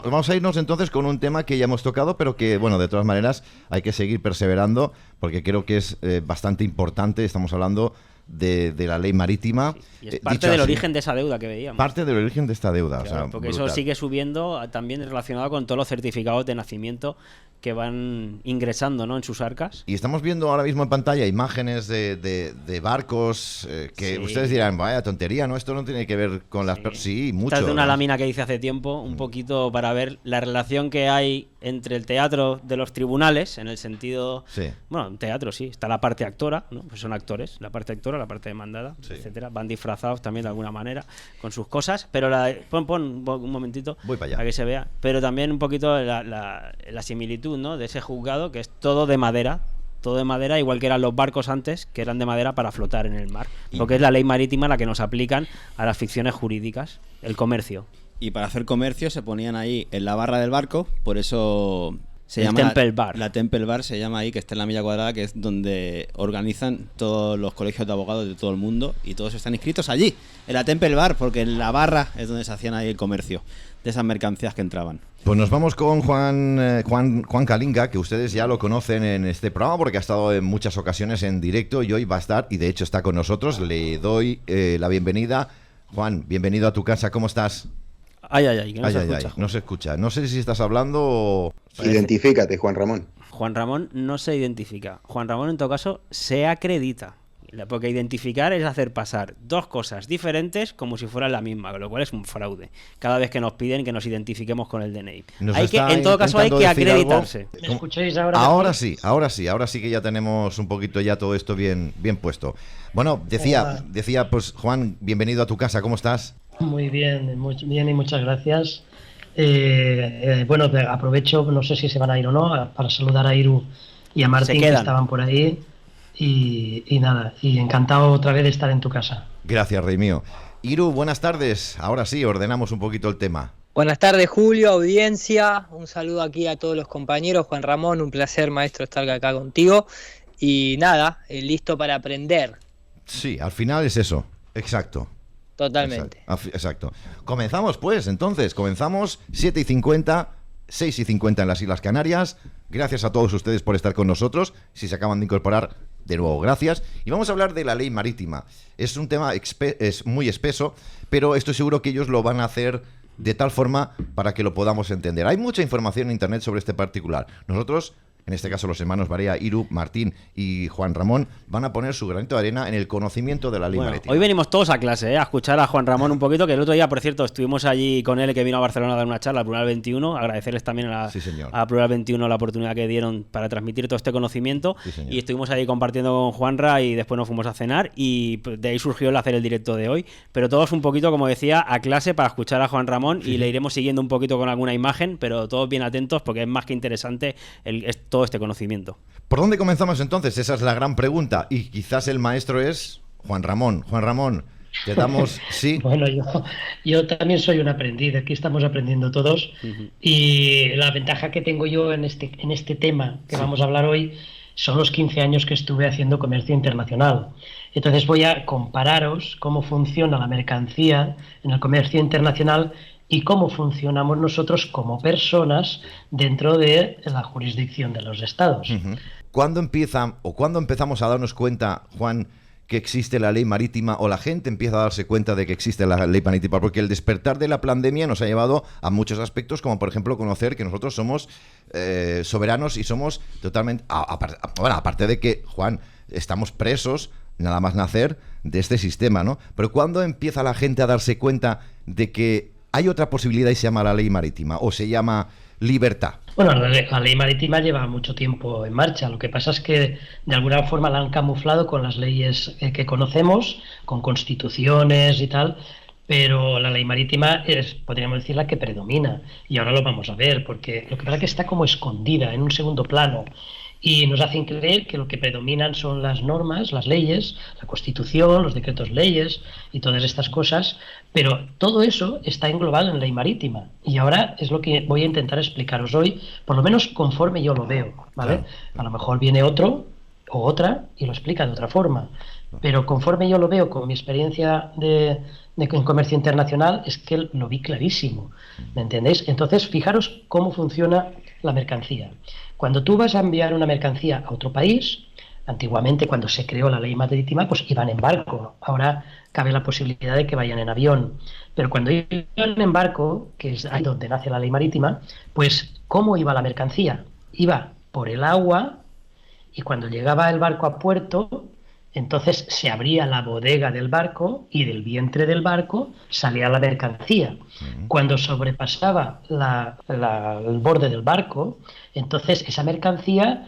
Vamos a irnos entonces con un tema que ya hemos tocado, pero que, bueno, de todas maneras hay que seguir perseverando porque creo que es bastante importante. Estamos hablando de la ley marítima. Sí, y es parte del origen de esa deuda que veíamos. Parte del origen de esta deuda. Claro, o sea, porque brutal. eso sigue subiendo también relacionado con todos los certificados de nacimiento que van ingresando, ¿no?, en sus arcas. Y estamos viendo ahora mismo en pantalla imágenes de barcos que Sí. ustedes dirán, vaya tontería, ¿no? Esto no tiene que ver con las personas. Sí, mucho. Esta es de una ¿no? lámina que hice hace tiempo, un poquito para ver la relación que hay entre el teatro de los tribunales, en el sentido... Sí. Bueno, en teatro sí, está la parte actora, ¿no? Pues son actores, la parte actora, la parte demandada, Sí. etcétera. Van disfrazados también de alguna manera con sus cosas, pero pon un momentito Voy para allá. para que se vea. Pero también un poquito la similitud, ¿no?, de ese juzgado, que es todo de madera, igual que eran los barcos antes, que eran de madera para flotar en el mar, porque es la ley marítima la que nos aplican a las ficciones jurídicas, el comercio. Y para hacer comercio se ponían ahí en la barra del barco, por eso se El llama Temple Bar. La Temple Bar se llama ahí, que está en la milla cuadrada, que es donde organizan todos los colegios de abogados de todo el mundo y todos están inscritos allí, en la Temple Bar, porque en la barra es donde se hacían ahí el comercio de esas mercancías que entraban. Pues nos vamos con Juan Kalinga, que ustedes ya lo conocen en este programa porque ha estado en muchas ocasiones en directo y hoy va a estar, y de hecho está con nosotros. Le doy la bienvenida. Juan, bienvenido a tu casa, ¿cómo estás? Que no se escucha. No se escucha. No sé si estás hablando o... Identifícate, Juan Ramón. Juan Ramón no se identifica. Juan Ramón, en todo caso, se acredita. Porque identificar es hacer pasar dos cosas diferentes como si fueran la misma, lo cual es un fraude. Cada vez que nos piden que nos identifiquemos con el DNI. En todo caso hay que acreditarse. ¿Me escucháis ahora? Ahora sí que ya tenemos un poquito ya todo esto bien puesto. Bueno, decía pues Juan, bienvenido a tu casa, ¿cómo estás? Muy bien y muchas gracias. Bueno, aprovecho, no sé si se van a ir o no, para saludar a Iru y a Martín, que estaban por ahí. Y nada, y encantado otra vez de estar en tu casa. Gracias, rey mío. Iru, buenas tardes. Ahora sí, ordenamos un poquito el tema. Buenas tardes, Julio, audiencia. Un saludo aquí a todos los compañeros. Juan Ramón, un placer, maestro, estar acá contigo. Y nada, listo para aprender. Sí, al final es eso. Exacto. Totalmente. Exacto. Comenzamos pues, entonces. Comenzamos 7:50, 6:50 en las Islas Canarias. Gracias a todos ustedes por estar con nosotros. Si se acaban de incorporar, de nuevo, gracias. Y vamos a hablar de la ley marítima. Es un tema es muy espeso, pero estoy seguro que ellos lo van a hacer de tal forma para que lo podamos entender. Hay mucha información en internet sobre este particular. Nosotros, en este caso los hermanos Barea, Iru, Martín y Juan Ramón, van a poner su granito de arena en el conocimiento de la ley marítima. Hoy venimos todos a clase, a escuchar a Juan Ramón un poquito, que el otro día, por cierto, estuvimos allí con él, que vino a Barcelona a dar una charla al Plural 21, agradecerles también a Plural 21 la oportunidad que dieron para transmitir todo este conocimiento, y estuvimos allí compartiendo con Juanra y después nos fuimos a cenar y de ahí surgió el hacer el directo de hoy, pero todos un poquito, como decía, a clase para escuchar a Juan Ramón y le iremos siguiendo un poquito con alguna imagen, pero todos bien atentos porque es más que interesante todo este conocimiento. ¿Por dónde comenzamos entonces? Esa es la gran pregunta. Y quizás el maestro es Juan Ramón. Juan Ramón, te damos... Sí. Bueno, yo también soy un aprendiz. Aquí estamos aprendiendo todos. Y la ventaja que tengo yo en este tema que vamos a hablar hoy son los 15 años que estuve haciendo comercio internacional. Entonces voy a compararos cómo funciona la mercancía en el comercio internacional y cómo funcionamos nosotros como personas dentro de la jurisdicción de los estados. ¿Cuándo empezamos a darnos cuenta, Juan, que existe la ley marítima, o la gente empieza a darse cuenta de que existe la ley marítima? Porque el despertar de la pandemia nos ha llevado a muchos aspectos, como por ejemplo conocer que nosotros somos soberanos y somos totalmente... Bueno, aparte de que, Juan, estamos presos, nada más nacer, de este sistema, ¿no? Pero ¿cuándo empieza la gente a darse cuenta de que hay otra posibilidad y se llama la ley marítima, o se llama libertad? Bueno, la ley marítima lleva mucho tiempo en marcha. Lo que pasa es que de alguna forma la han camuflado con las leyes que conocemos, con constituciones y tal, pero la ley marítima podríamos decir, la que predomina. Y ahora lo vamos a ver, porque lo que pasa es que está como escondida en un segundo plano. Y nos hacen creer que lo que predominan son las normas, las leyes, la Constitución, los decretos leyes y todas estas cosas, pero todo eso está englobado en ley marítima. Y ahora es lo que voy a intentar explicaros hoy, por lo menos conforme yo lo veo, ¿vale? Claro. A lo mejor viene otro o otra y lo explica de otra forma. Pero conforme yo lo veo con mi experiencia en comercio internacional, es que lo vi clarísimo, ¿me entendéis? Entonces, fijaros cómo funciona la mercancía. Cuando tú vas a enviar una mercancía a otro país, antiguamente cuando se creó la ley marítima, pues iban en barco. Ahora cabe la posibilidad de que vayan en avión. Pero cuando iban en barco, que es ahí donde nace la ley marítima, pues ¿cómo iba la mercancía? Iba por el agua y cuando llegaba el barco a puerto, entonces se abría la bodega del barco y del vientre del barco salía la mercancía. Cuando sobrepasaba el borde del barco, entonces esa mercancía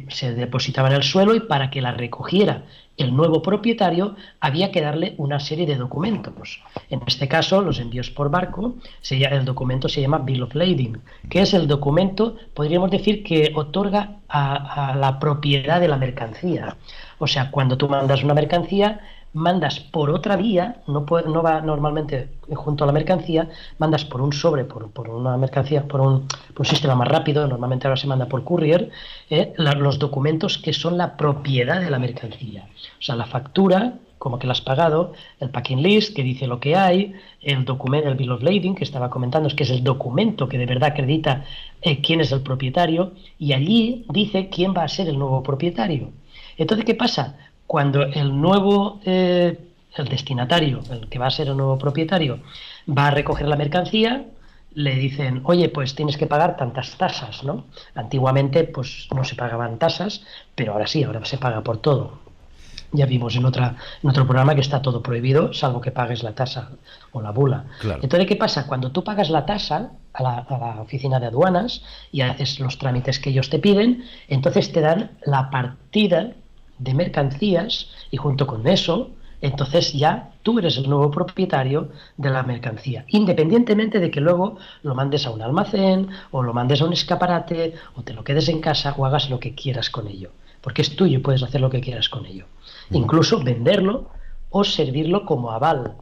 se depositaba en el suelo y para que la recogiera el nuevo propietario había que darle una serie de documentos. En este caso, los envíos por barco, el documento se llama Bill of Lading, que es el documento, podríamos decir, que otorga a la propiedad de la mercancía. O sea, cuando tú mandas una mercancía, mandas por otra vía, no va normalmente junto a la mercancía, mandas por un sobre, por una mercancía, por un sistema más rápido, normalmente ahora se manda por courier, los documentos que son la propiedad de la mercancía. O sea, la factura, como que la has pagado, el packing list, que dice lo que hay, el documento, el Bill of Lading, que estaba comentando, es que es el documento que de verdad acredita quién es el propietario, y allí dice quién va a ser el nuevo propietario. Entonces, ¿qué pasa? Cuando el nuevo, el destinatario, el que va a ser el nuevo propietario, va a recoger la mercancía, le dicen, oye, pues tienes que pagar tantas tasas, ¿no? Antiguamente, pues no se pagaban tasas, pero ahora sí, ahora se paga por todo. Ya vimos en otro programa que está todo prohibido, salvo que pagues la tasa o la bula. Claro. Entonces, ¿qué pasa? Cuando tú pagas la tasa a la oficina de aduanas y haces los trámites que ellos te piden, entonces te dan la partida de mercancías y junto con eso, entonces ya tú eres el nuevo propietario de la mercancía, independientemente de que luego lo mandes a un almacén o lo mandes a un escaparate o te lo quedes en casa o hagas lo que quieras con ello, porque es tuyo y puedes hacer lo que quieras con ello. Incluso venderlo o servirlo como aval,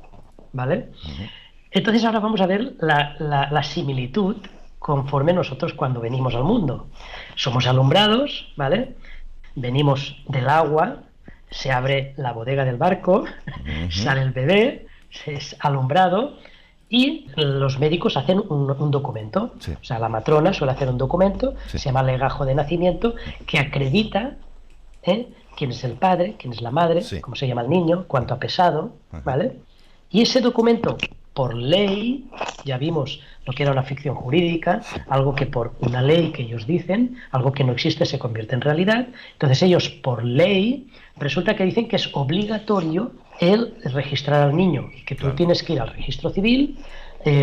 ¿vale? Entonces ahora vamos a ver la similitud conforme nosotros cuando venimos al mundo. Somos alumbrados, ¿vale? Venimos del agua, se abre la bodega del barco, sale el bebé, es alumbrado y los médicos hacen un documento. Sí. O sea, la matrona suele hacer un documento, sí, se llama legajo de nacimiento, que acredita quién es el padre, quién es la madre, sí, cómo se llama el niño, cuánto ha pesado, ¿vale? Y ese documento, por ley, ya vimos lo que era una ficción jurídica, algo que por una ley que ellos dicen, algo que no existe se convierte en realidad. Entonces ellos, por ley, resulta que dicen que es obligatorio el registrar al niño, que tú tienes que ir al registro civil,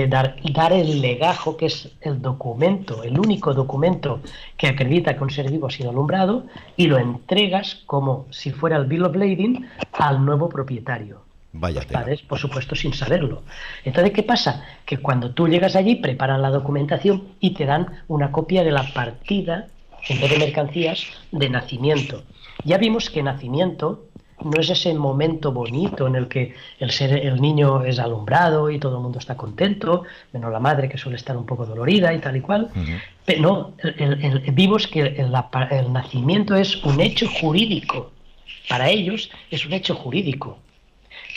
dar el legajo, que es el documento, el único documento que acredita que un ser vivo ha sido alumbrado, y lo entregas como si fuera el Bill of Lading al nuevo propietario. Los padres, por supuesto, sin saberlo. Entonces, ¿qué pasa? Que cuando tú llegas allí, preparan la documentación y te dan una copia de la partida, en vez de mercancías, de nacimiento. Ya vimos que nacimiento no es ese momento bonito en el que el niño es alumbrado y todo el mundo está contento, menos la madre, que suele estar un poco dolorida y tal y cual. Pero no, vimos que el nacimiento es un hecho jurídico. Para ellos es un hecho jurídico.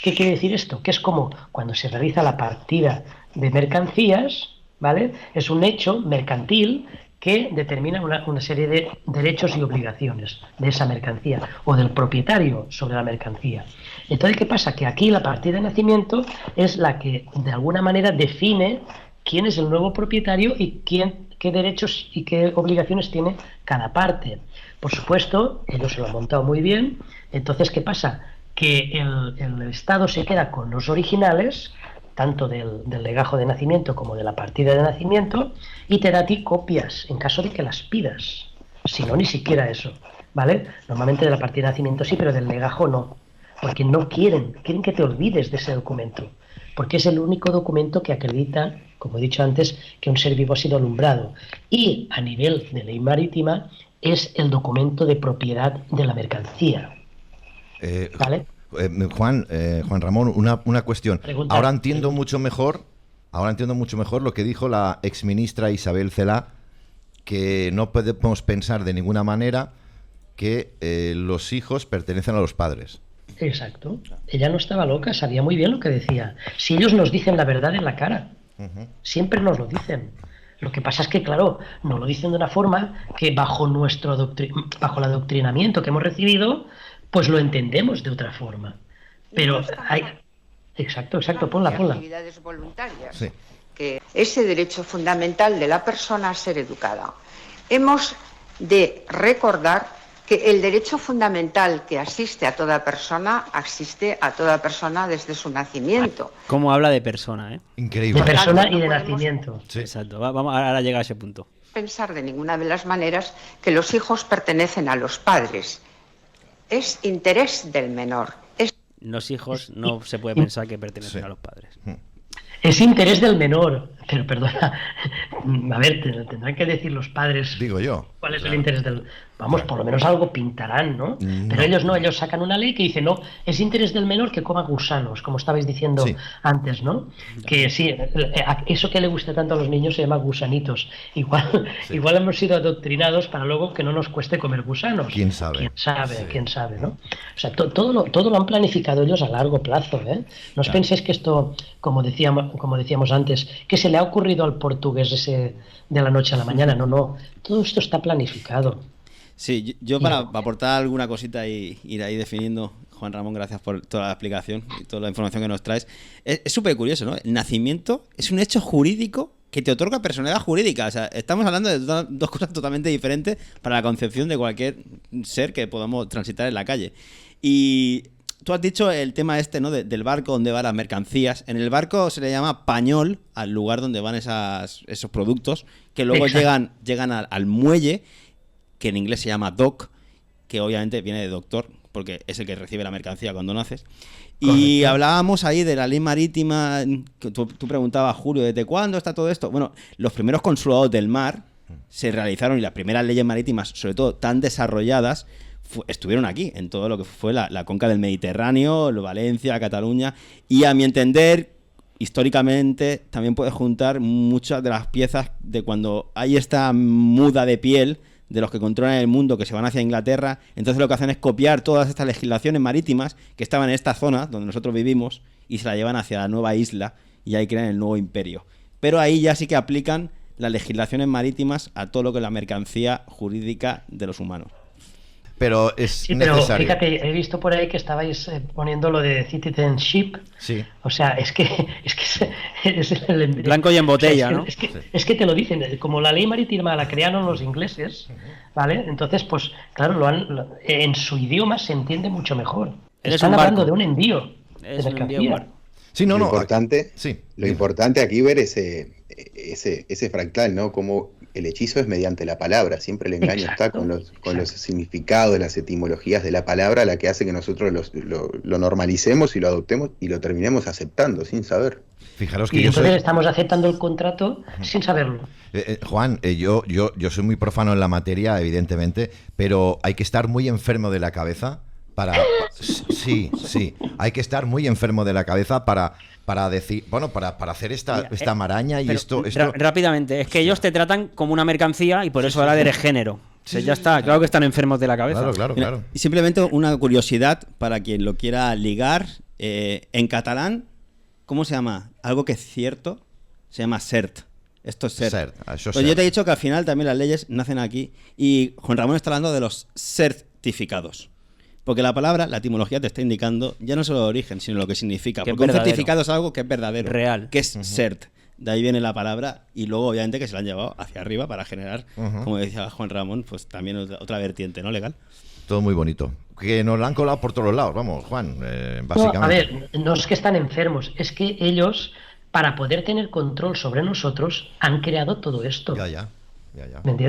¿Qué quiere decir esto? Que es como cuando se realiza la partida de mercancías, ¿vale? Es un hecho mercantil que determina una serie de derechos y obligaciones de esa mercancía o del propietario sobre la mercancía. Entonces, ¿qué pasa? Que aquí la partida de nacimiento es la que de alguna manera define quién es el nuevo propietario y qué derechos y qué obligaciones tiene cada parte. Por supuesto, ellos se lo han montado muy bien. Entonces, ¿qué pasa? Que el Estado se queda con los originales, tanto del legajo de nacimiento como de la partida de nacimiento, y te da a ti copias en caso de que las pidas. Si no, ni siquiera eso, ¿vale? Normalmente de la partida de nacimiento sí, pero del legajo no, porque no quieren que te olvides de ese documento, porque es el único documento que acredita, como he dicho antes, que un ser vivo ha sido alumbrado. Y a nivel de ley marítima es el documento de propiedad de la mercancía. ¿Vale? Juan Ramón, una cuestión. Pregunta. Ahora entiendo mucho mejor lo que dijo la exministra Isabel Celaá, que no podemos pensar de ninguna manera que los hijos pertenecen a los padres. Exacto. Ella no estaba loca, sabía muy bien lo que decía. Si ellos nos dicen la verdad en la cara, siempre nos lo dicen. Lo que pasa es que, claro, nos lo dicen de una forma que bajo bajo el adoctrinamiento que hemos recibido, pues lo entendemos de otra forma. Pero hay... Exacto, ponla. Actividades voluntarias. Sí. Que ese derecho fundamental de la persona a ser educada. Hemos de recordar que el derecho fundamental que asiste a toda persona desde su nacimiento. ¿Cómo habla de persona, eh? Increíble. De persona y de nacimiento. Sí. Exacto. Vamos ahora llega a ese punto. Pensar de ninguna de las maneras que los hijos pertenecen a los padres. Es interés del menor. Los hijos no se puede pensar que pertenecen a los padres. Es interés del menor, pero perdona, a ver, tendrán que decir los padres. Digo yo. ¿Cuál es el interés del...? Vamos, por lo menos algo pintarán, ¿no? Pero ellos no, ellos sacan una ley que dice, no, es interés del menor que coma gusanos, como estabais diciendo antes, ¿no? Que sí, eso que le gusta tanto a los niños se llama gusanitos. Igual hemos sido adoctrinados para luego que no nos cueste comer gusanos. ¿Quién sabe? ¿Quién sabe, no? O sea, todo lo han planificado ellos a largo plazo, ¿eh? No os penséis que esto, como decíamos antes, que se le ha ocurrido al portugués ese de la noche a la mañana. No. Todo esto está planificado. Sí, yo para aportar alguna cosita y ir ahí definiendo, Juan Ramón, gracias por toda la explicación y toda la información que nos traes. Es súper curioso, ¿no? El nacimiento es un hecho jurídico que te otorga personalidad jurídica. O sea, estamos hablando de dos cosas totalmente diferentes para la concepción de cualquier ser que podamos transitar en la calle. Y tú has dicho el tema ¿no? del barco donde van las mercancías. En el barco se le llama pañol al lugar donde van esos productos que luego llegan al muelle, que en inglés se llama dock, que obviamente viene de doctor, porque es el que recibe la mercancía cuando naces. Y hablábamos ahí de la ley marítima, que tú preguntabas, Julio, ¿desde cuándo está todo esto? Bueno, los primeros consulados del mar se realizaron y las primeras leyes marítimas, sobre todo tan desarrolladas, estuvieron aquí, en todo lo que fue la conca del Mediterráneo, Valencia, Cataluña, y a mi entender, históricamente, también puedes juntar muchas de las piezas de cuando hay esta muda de piel de los que controlan el mundo, que se van hacia Inglaterra. Entonces lo que hacen es copiar todas estas legislaciones marítimas que estaban en esta zona donde nosotros vivimos y se la llevan hacia la nueva isla y ahí crean el nuevo imperio. Pero ahí ya sí que aplican las legislaciones marítimas a todo lo que es la mercancía jurídica de los humanos. Pero es necesario. Fíjate, he visto por ahí que estabais poniendo lo de citizenship. Sí. O sea, es que es el blanco y en botella, ¿no? Es que te lo dicen, como la ley marítima la crearon los ingleses, ¿vale? Entonces, pues claro, en su idioma se entiende mucho mejor. Están hablando de un envío de mercancía. Sí, lo importante aquí ver ese fractal, ¿no? Como el hechizo es mediante la palabra, siempre el engaño está con los significados, las etimologías de la palabra, la que hace que nosotros lo normalicemos y lo adoptemos y lo terminemos aceptando sin saber. Fijaros que y entonces estamos aceptando el contrato sin saberlo. Juan, yo soy muy profano en la materia, evidentemente, pero hay que estar muy enfermo de la cabeza sí, hay que estar muy enfermo de la cabeza para decir, bueno, para hacer esta maraña y esto... Rápidamente, es que ellos te tratan como una mercancía y por eso ahora eres género. Ya está, claro que están enfermos de la cabeza. Claro. Y simplemente una curiosidad para quien lo quiera ligar. En catalán, ¿cómo se llama? Algo que es cierto, se llama cert. Esto es cert. Pues yo te he dicho que al final también las leyes nacen aquí y Juan Ramón está hablando de los certificados. Porque la palabra, la etimología te está indicando ya no solo el origen, sino lo que significa. Porque un certificado es algo que es verdadero. Real. Que es cert. De ahí viene la palabra y luego obviamente que se la han llevado hacia arriba para generar, como decía Juan Ramón, pues también otra vertiente, ¿no? Legal. Todo muy bonito. Que nos la han colado por todos lados, vamos, Juan, básicamente. No, a ver, no es que están enfermos, es que ellos, para poder tener control sobre nosotros, han creado todo esto. Ya.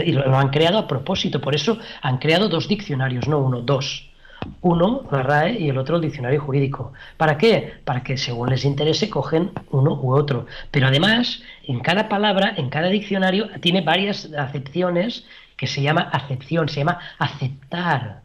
Y lo han creado a propósito, por eso han creado 2 diccionarios, no uno, 2. Uno, la RAE, y el otro, el diccionario jurídico. ¿Para qué? Para que según les interese cogen uno u otro. Pero además, en cada palabra, en cada diccionario, tiene varias acepciones que se llama acepción, se llama aceptar.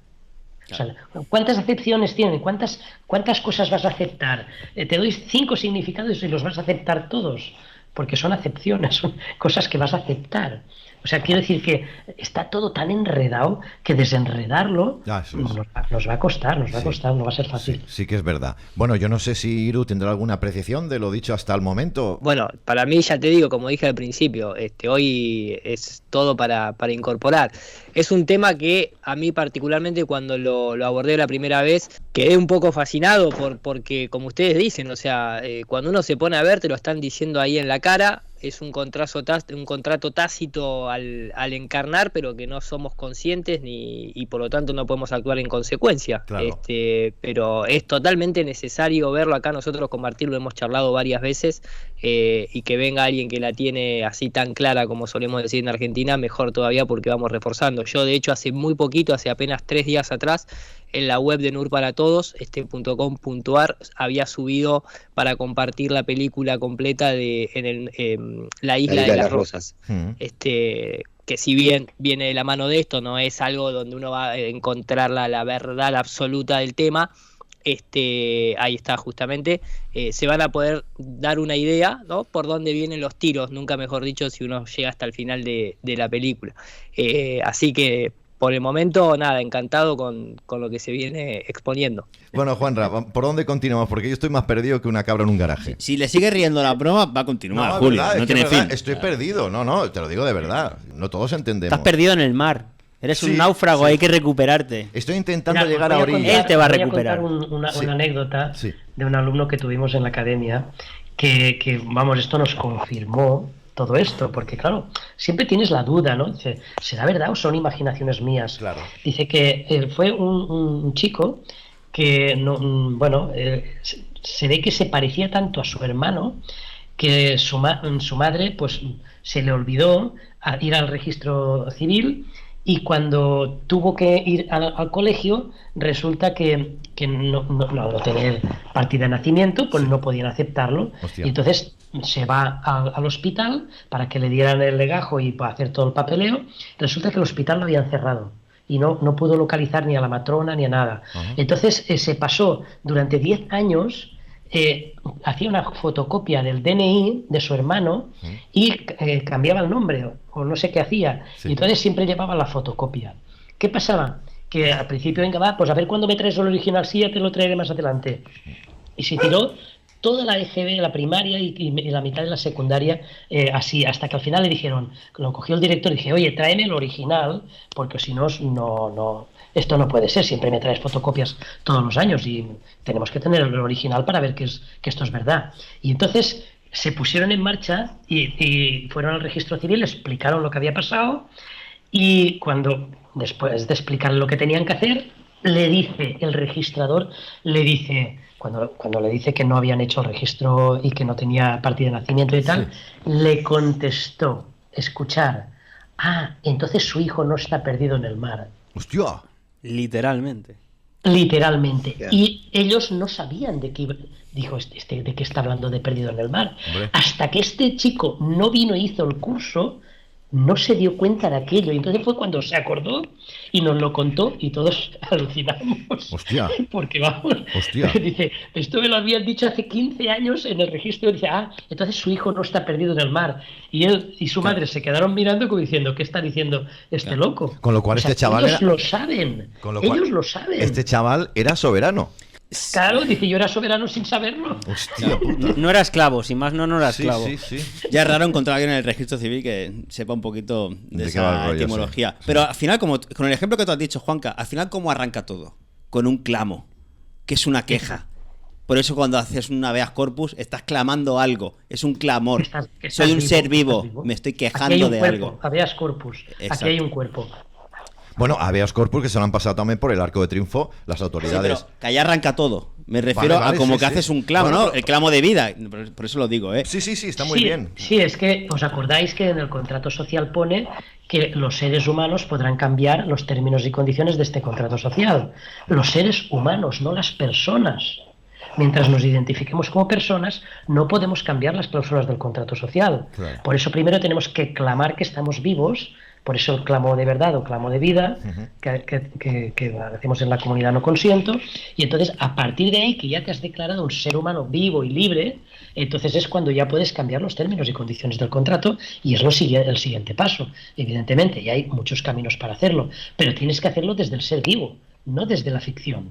O sea, ¿cuántas acepciones tienen? ¿Cuántas cosas vas a aceptar? Te doy 5 significados y los vas a aceptar todos, porque son acepciones, son cosas que vas a aceptar. O sea, quiero decir que está todo tan enredado que desenredarlo nos va a costar, no va a ser fácil. Sí que es verdad. Bueno, yo no sé si Iru tendrá alguna apreciación de lo dicho hasta el momento. Bueno, para mí, ya te digo, como dije al principio, hoy es todo para incorporar. Es un tema que a mí particularmente cuando lo abordé la primera vez quedé un poco fascinado porque como ustedes dicen, o sea, cuando uno se pone a ver te lo están diciendo ahí en la cara. Es un contrato tácito al encarnar, pero que no somos conscientes y por lo tanto no podemos actuar en consecuencia. Claro. Pero es totalmente necesario verlo acá, nosotros compartirlo, hemos charlado varias veces, y que venga alguien que la tiene así tan clara como solemos decir en Argentina, mejor todavía porque vamos reforzando. Yo de hecho hace muy poquito, hace apenas 3 días atrás, en la web de NUR para Todos, .com.ar, había subido para compartir la película completa de La Isla de las Rosas. Que si bien viene de la mano de esto, no es algo donde uno va a encontrar la verdad absoluta del tema. Ahí está justamente, se van a poder dar una idea, ¿no?, por dónde vienen los tiros, nunca mejor dicho, si uno llega hasta el final de la película. Así que por el momento, nada, encantado con lo que se viene exponiendo. Bueno, Juanra, ¿por dónde continuamos? Porque yo estoy más perdido que una cabra en un garaje. Si le sigue riendo la broma, va a continuar, no, Julio, verdad, no tiene fin. Estoy perdido, no, te lo digo de verdad, no todos entendemos. Estás perdido en el mar. Eres un náufrago, hay que recuperarte. Estoy intentando llegar a orilla. Él te va a recuperar. Voy a contar una anécdota de un alumno que tuvimos en la academia que vamos, esto nos confirmó todo esto, porque claro, siempre tienes la duda, ¿no? Dice, ¿será verdad o son imaginaciones mías? Claro. Dice que fue un chico que, se ve que se parecía tanto a su hermano que su madre pues se le olvidó ir al registro civil, y cuando tuvo que ir al colegio resulta que no tenía partida de nacimiento, pues no podían aceptarlo. Hostia. Y entonces se va al hospital para que le dieran el legajo y para hacer todo el papeleo. Resulta que el hospital lo habían cerrado y no pudo localizar ni a la matrona ni a nada. Uh-huh. Entonces se pasó durante 10 años, hacía una fotocopia del DNI de su hermano y cambiaba el nombre o no sé qué hacía. Sí. Y entonces siempre llevaba la fotocopia. ¿Qué pasaba? Que al principio, venga, va, pues a ver cuándo me traes el original, sí, ya te lo traeré más adelante. Y se tiró toda la EGB, la primaria y la mitad de la secundaria, así, hasta que al final le dijeron, lo cogió el director y dije, oye, tráeme el original, porque si no, esto no puede ser, siempre me traes fotocopias todos los años y tenemos que tener el original para ver que esto es verdad. Y entonces se pusieron en marcha y fueron al registro civil, le explicaron lo que había pasado, y cuando, después de explicarle lo que tenían que hacer, le dice el registrador, cuando le dice que no habían hecho el registro y que no tenía partida de nacimiento y tal, le contestó, escuchar, entonces su hijo no está perdido en el mar. ¡Hostia! Literalmente. Yeah. Y ellos no sabían de qué dijo de qué está hablando de perdido en el mar. Hombre. Hasta que este chico no vino e hizo el curso, no se dio cuenta de aquello. Y entonces fue cuando se acordó y nos lo contó y todos alucinamos. ¡Hostia! Porque vamos, ¡hostia! Dice, esto me lo habían dicho hace 15 años en el registro. Dice, entonces su hijo no está perdido en el mar. Y él y su madre se quedaron mirando como diciendo, ¿qué está diciendo este loco? Con lo cual este chaval ellos lo saben. Ellos lo saben. Este chaval era soberano. Claro, dice, yo era soberano sin saberlo. Hostia puta. No era esclavo, sin más no era esclavo. Sí. Ya es raro encontrar a alguien en el registro civil que sepa un poquito de esa etimología. Sí. Pero al final, como con el ejemplo que tú has dicho, Juanca, al final ¿cómo arranca todo? Con un clamo, que es una queja. Por eso cuando haces un habeas corpus estás clamando algo, es un clamor. Soy un ser vivo, me estoy quejando de algo. Habeas corpus, exacto. Aquí hay un cuerpo. Bueno, habeas corpus que se lo han pasado también por el arco de triunfo las autoridades. Sí, pero que allá arranca todo. Me refiero a como que haces un clamo, bueno, ¿no? El clamo de vida. Por eso lo digo, ¿eh? Sí, está muy bien. Sí, es que os acordáis que en el contrato social pone que los seres humanos podrán cambiar los términos y condiciones de este contrato social. Los seres humanos, no las personas. Mientras nos identifiquemos como personas, no podemos cambiar las cláusulas del contrato social. Claro. Por eso primero tenemos que clamar que estamos vivos Por eso el clamo de verdad o clamo de vida que hacemos en la comunidad No Consiento, y entonces a partir de ahí que ya te has declarado un ser humano vivo y libre, entonces es cuando ya puedes cambiar los términos y condiciones del contrato, y es el siguiente paso, evidentemente, y hay muchos caminos para hacerlo, pero tienes que hacerlo desde el ser vivo, no desde la ficción.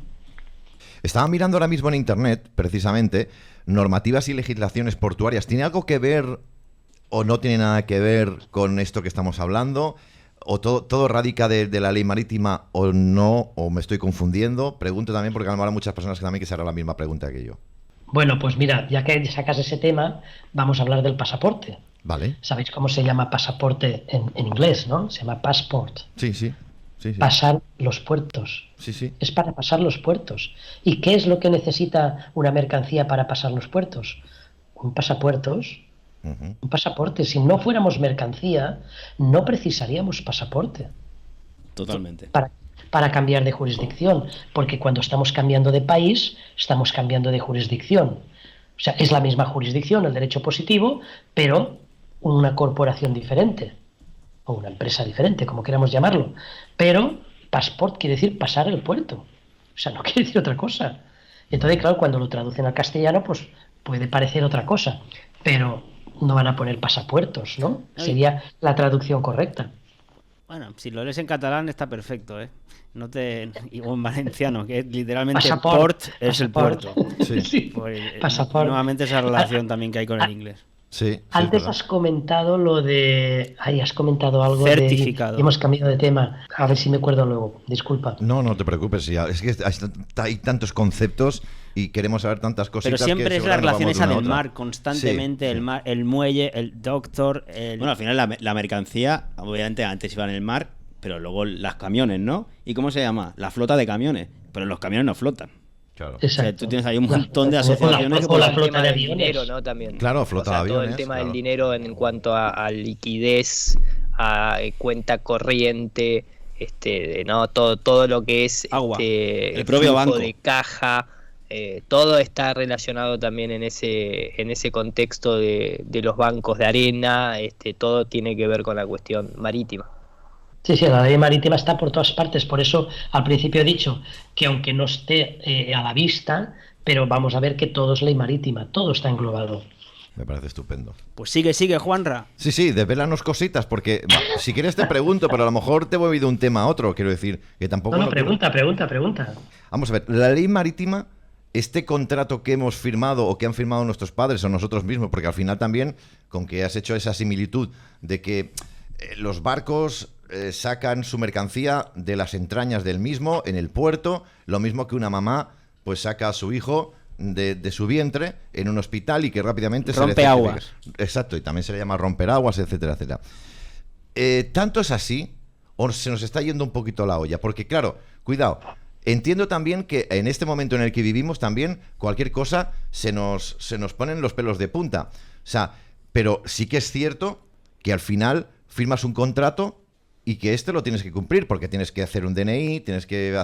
Estaba mirando ahora mismo en internet, precisamente, normativas y legislaciones portuarias. ¿Tiene algo que ver o no tiene nada que ver con esto que estamos hablando? ¿O todo radica de la ley marítima o no? ¿O me estoy confundiendo? Pregunto también porque a lo mejor hay muchas personas que también que se harán la misma pregunta que yo. Bueno, pues mira, ya que sacas ese tema, vamos a hablar del pasaporte. Vale. ¿Sabéis cómo se llama pasaporte en inglés, no? Se llama passport. Sí, sí. Sí, sí. Pasar los puertos. Sí, sí. Es para pasar los puertos. ¿Y qué es lo que necesita una mercancía para pasar los puertos? Un pasapuertos. Un pasaporte. Si no fuéramos mercancía, no precisaríamos pasaporte. Totalmente. Para cambiar de jurisdicción. Porque cuando estamos cambiando de país, estamos cambiando de jurisdicción. O sea, es la misma jurisdicción, el derecho positivo, pero una corporación diferente. O una empresa diferente, como queramos llamarlo. Pero passport quiere decir pasar el puerto. O sea, no quiere decir otra cosa. Entonces, claro, cuando lo traducen al castellano, pues puede parecer otra cosa. Pero no van a poner pasapuertos, ¿no? Sería la traducción correcta. Bueno, si lo lees en catalán está perfecto, ¿eh? O en valenciano, que literalmente Pasaport, port es el puerto. Sí. Pues, Pasaport. nuevamente esa relación también que hay con el inglés. Sí, antes has comentado lo de... has comentado algo certificado. Hemos cambiado de tema. A ver si me acuerdo luego. Disculpa. No te preocupes. Es que hay tantos conceptos y queremos saber tantas cositas. Pero siempre es la relación esa del mar, constantemente, el mar, el muelle, el doctor... Bueno, al final la mercancía, obviamente antes iba en el mar, pero luego las camiones, ¿no? ¿Y cómo se llama? La flota de camiones. Pero los camiones no flotan. Claro. O sea, tú tienes ahí un montón de asociaciones. O la flota de aviones. Dinero, ¿no? También. Claro, flota de aviones. Todo el tema claro. del dinero en cuanto a liquidez, a cuenta corriente, ¿no? Todo lo que es agua, el propio banco de caja, todo está relacionado también en ese contexto de los bancos de arena, todo tiene que ver con la cuestión marítima. Sí, la ley marítima está por todas partes, por eso al principio he dicho que aunque no esté a la vista, pero vamos a ver que todo es ley marítima, todo está englobado. Me parece estupendo. Pues sigue, Juanra. Sí, desvélanos cositas, porque si quieres te pregunto, pero a lo mejor te voy de un tema a otro, quiero decir, que tampoco... No, pregunta. Vamos a ver, la ley marítima, este contrato que hemos firmado o que han firmado nuestros padres o nosotros mismos, porque al final también, con que has hecho esa similitud de que los barcos sacan su mercancía de las entrañas del mismo en el puerto, lo mismo que una mamá pues saca a su hijo de su vientre en un hospital y que rápidamente rompe aguas. Exacto, y también se le llama romper aguas, etcétera, etcétera. ¿Tanto es así o se nos está yendo un poquito la olla? Porque claro, cuidado, entiendo también que en este momento en el que vivimos también cualquier cosa se nos ponen los pelos de punta. O sea, pero sí que es cierto que al final firmas un contrato y que lo tienes que cumplir, porque tienes que hacer un DNI, tienes que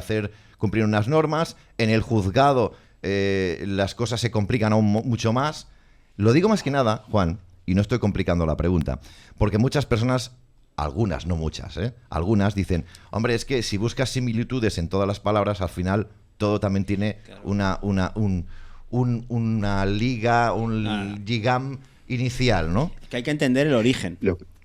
cumplir unas normas. En el juzgado las cosas se complican aún mucho más. Lo digo más que nada, Juan, y no estoy complicando la pregunta, porque muchas personas, algunas, no muchas, algunas dicen, hombre, es que si buscas similitudes en todas las palabras, al final todo también tiene una liga, un ligam inicial, ¿no? Que hay que entender el origen.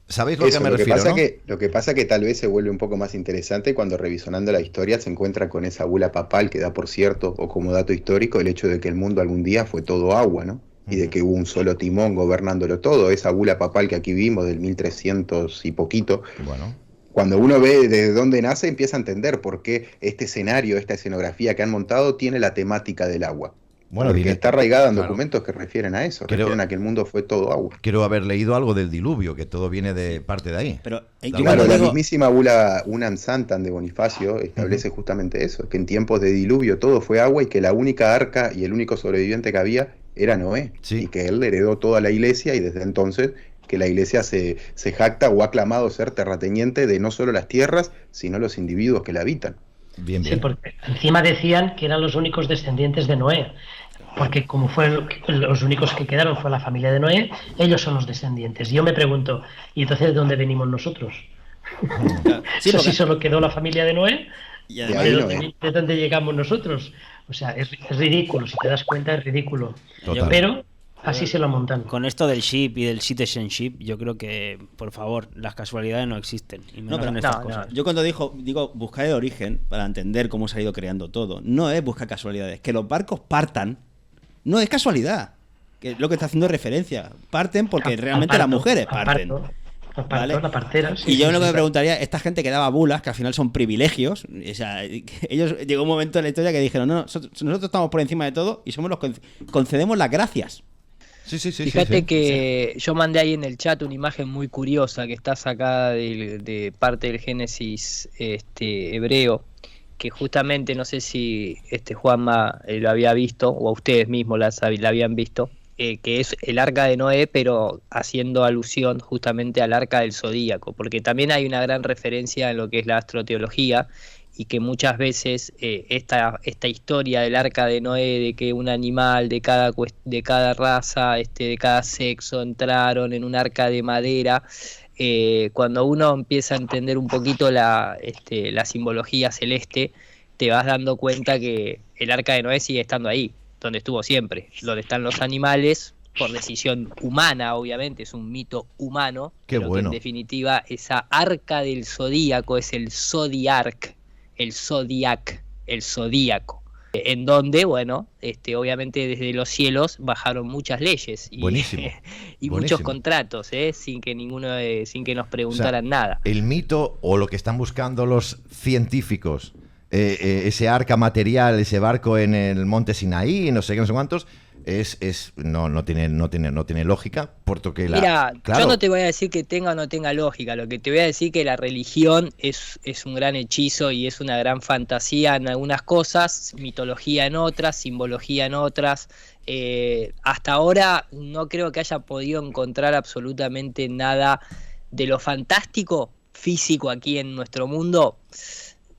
¿Sabéis lo que me refiero, pasa ¿no? Lo que pasa que tal vez se vuelve un poco más interesante cuando revisionando la historia se encuentra con esa bula papal que da por cierto, o como dato histórico, el hecho de que el mundo algún día fue todo agua, ¿no? Y de que hubo un solo timón gobernándolo todo. Esa bula papal que aquí vimos del 1300 y poquito. Bueno. Cuando uno ve desde dónde nace, empieza a entender por qué este escenario, esta escenografía que han montado tiene la temática del agua. Bueno, porque está arraigada en documentos que refieren a eso, refieren a que el mundo fue todo agua. Quiero haber leído algo del diluvio, que todo viene de parte de ahí. Pero claro, la mismísima bula Unam Santam de Bonifacio establece justamente eso, que en tiempos de diluvio todo fue agua y que la única arca y el único sobreviviente que había era Noé, y que él heredó toda la iglesia y desde entonces que la iglesia se jacta o ha clamado ser terrateniente de no solo las tierras, sino los individuos que la habitan. Bien. Sí, porque encima decían que eran los únicos descendientes de Noé. Porque como fueron los únicos que quedaron fue la familia de Noé, ellos son los descendientes. Yo me pregunto, ¿y entonces de dónde venimos nosotros? Sí, si solo quedó la familia de Noé, y además, ¿de dónde llegamos nosotros? O sea, es ridículo, si te das cuenta es ridículo. Total. Pero así se lo montan. Con esto del ship y del citizenship, yo creo que, por favor, las casualidades no existen. Y menos en estas cosas. Yo cuando digo buscar el origen para entender cómo se ha ido creando todo, no es buscar casualidades. Que los barcos partan no es casualidad. Que es lo que está haciendo referencia. Parten porque realmente las mujeres parten. ¿Vale? La partera, y yo lo que me preguntaría, esta gente que daba bulas, que al final son privilegios, o sea, ellos llegó un momento en la historia que dijeron, no, nosotros estamos por encima de todo y somos los que concedemos las gracias. Sí. Fíjate que yo mandé ahí en el chat una imagen muy curiosa que está sacada de parte del Génesis hebreo, que justamente no sé si Juanma lo había visto o a ustedes mismos la habían visto. Que es el arca de Noé, pero haciendo alusión justamente al arca del zodíaco, porque también hay una gran referencia en lo que es la astroteología, y que muchas veces esta historia del arca de Noé, de que un animal de cada raza, de cada sexo entraron en un arca de madera, cuando uno empieza a entender un poquito la simbología celeste, te vas dando cuenta que el arca de Noé sigue estando ahí, donde estuvo siempre, donde están los animales, por decisión humana, obviamente, es un mito humano. Qué pero bueno. Que en definitiva, esa arca del zodíaco es el zodiac, el zodíaco, en donde, bueno, obviamente desde los cielos bajaron muchas leyes y, Buenísimo. y muchos contratos, sin que nos preguntaran nada. El mito o lo que están buscando los científicos, ese arca material, ese barco en el monte Sinaí, no sé qué, no sé cuántos, no tiene lógica, porque Mira, claro. Yo no te voy a decir que tenga o no tenga lógica, lo que te voy a decir que la religión es un gran hechizo y es una gran fantasía en algunas cosas, mitología en otras, simbología en otras. Hasta ahora no creo que haya podido encontrar absolutamente nada de lo fantástico físico aquí en nuestro mundo.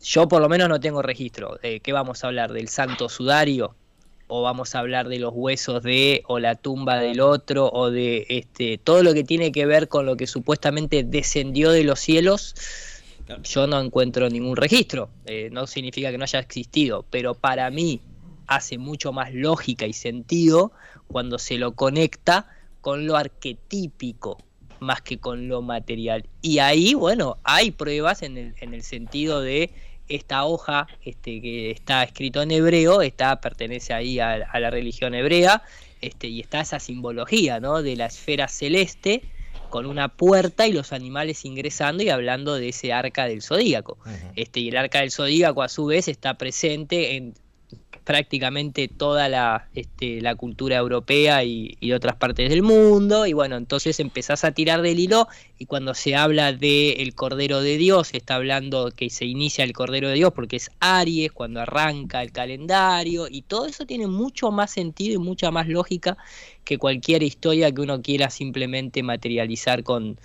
Yo por lo menos no tengo registro. ¿Qué vamos a hablar? ¿Del santo sudario? ¿O vamos a hablar de los huesos o la tumba del otro? ¿O de todo lo que tiene que ver con lo que supuestamente descendió de los cielos? Yo no encuentro ningún registro. No significa que no haya existido, pero para mí hace mucho más lógica y sentido cuando se lo conecta con lo arquetípico más que con lo material. Y ahí, bueno, hay pruebas en el sentido de esta hoja que está escrito en hebreo, pertenece ahí a la religión hebrea, y está esa simbología, ¿no?, de la esfera celeste con una puerta y los animales ingresando y hablando de ese arca del zodíaco. Y el arca del zodíaco a su vez está presente en prácticamente toda la cultura europea y otras partes del mundo, y bueno, entonces empezás a tirar del hilo, y cuando se habla del Cordero de Dios, está hablando que se inicia el Cordero de Dios porque es Aries, cuando arranca el calendario, y todo eso tiene mucho más sentido y mucha más lógica que cualquier historia que uno quiera simplemente materializar con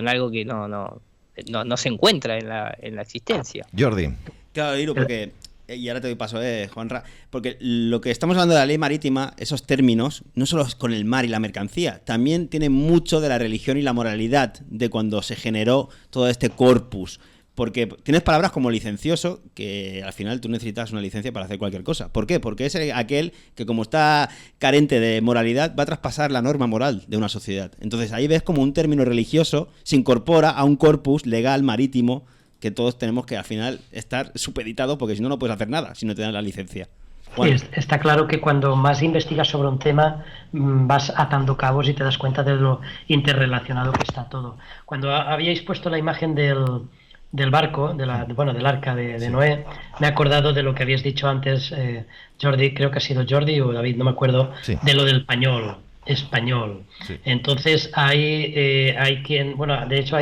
algo que no se encuentra en la existencia. Jordi. Claro, Hiro, porque... Y ahora te doy paso, Juanra, porque lo que estamos hablando de la ley marítima, esos términos, no solo es con el mar y la mercancía, también tiene mucho de la religión y la moralidad de cuando se generó todo este corpus. Porque tienes palabras como licencioso, que al final tú necesitas una licencia para hacer cualquier cosa. ¿Por qué? Porque es aquel que, como está carente de moralidad, va a traspasar la norma moral de una sociedad. Entonces ahí ves como un término religioso se incorpora a un corpus legal marítimo que todos tenemos que al final estar supeditados, porque si no, no puedes hacer nada si no te dan la licencia. Bueno. Está claro que cuando más investigas sobre un tema vas atando cabos y te das cuenta de lo interrelacionado que está todo. Cuando habíais puesto la imagen del barco, del arca de Noé, me he acordado de lo que habías dicho antes, Jordi, creo que ha sido Jordi o David, no me acuerdo, sí, de lo del español. Sí. Entonces hay quien, bueno, de hecho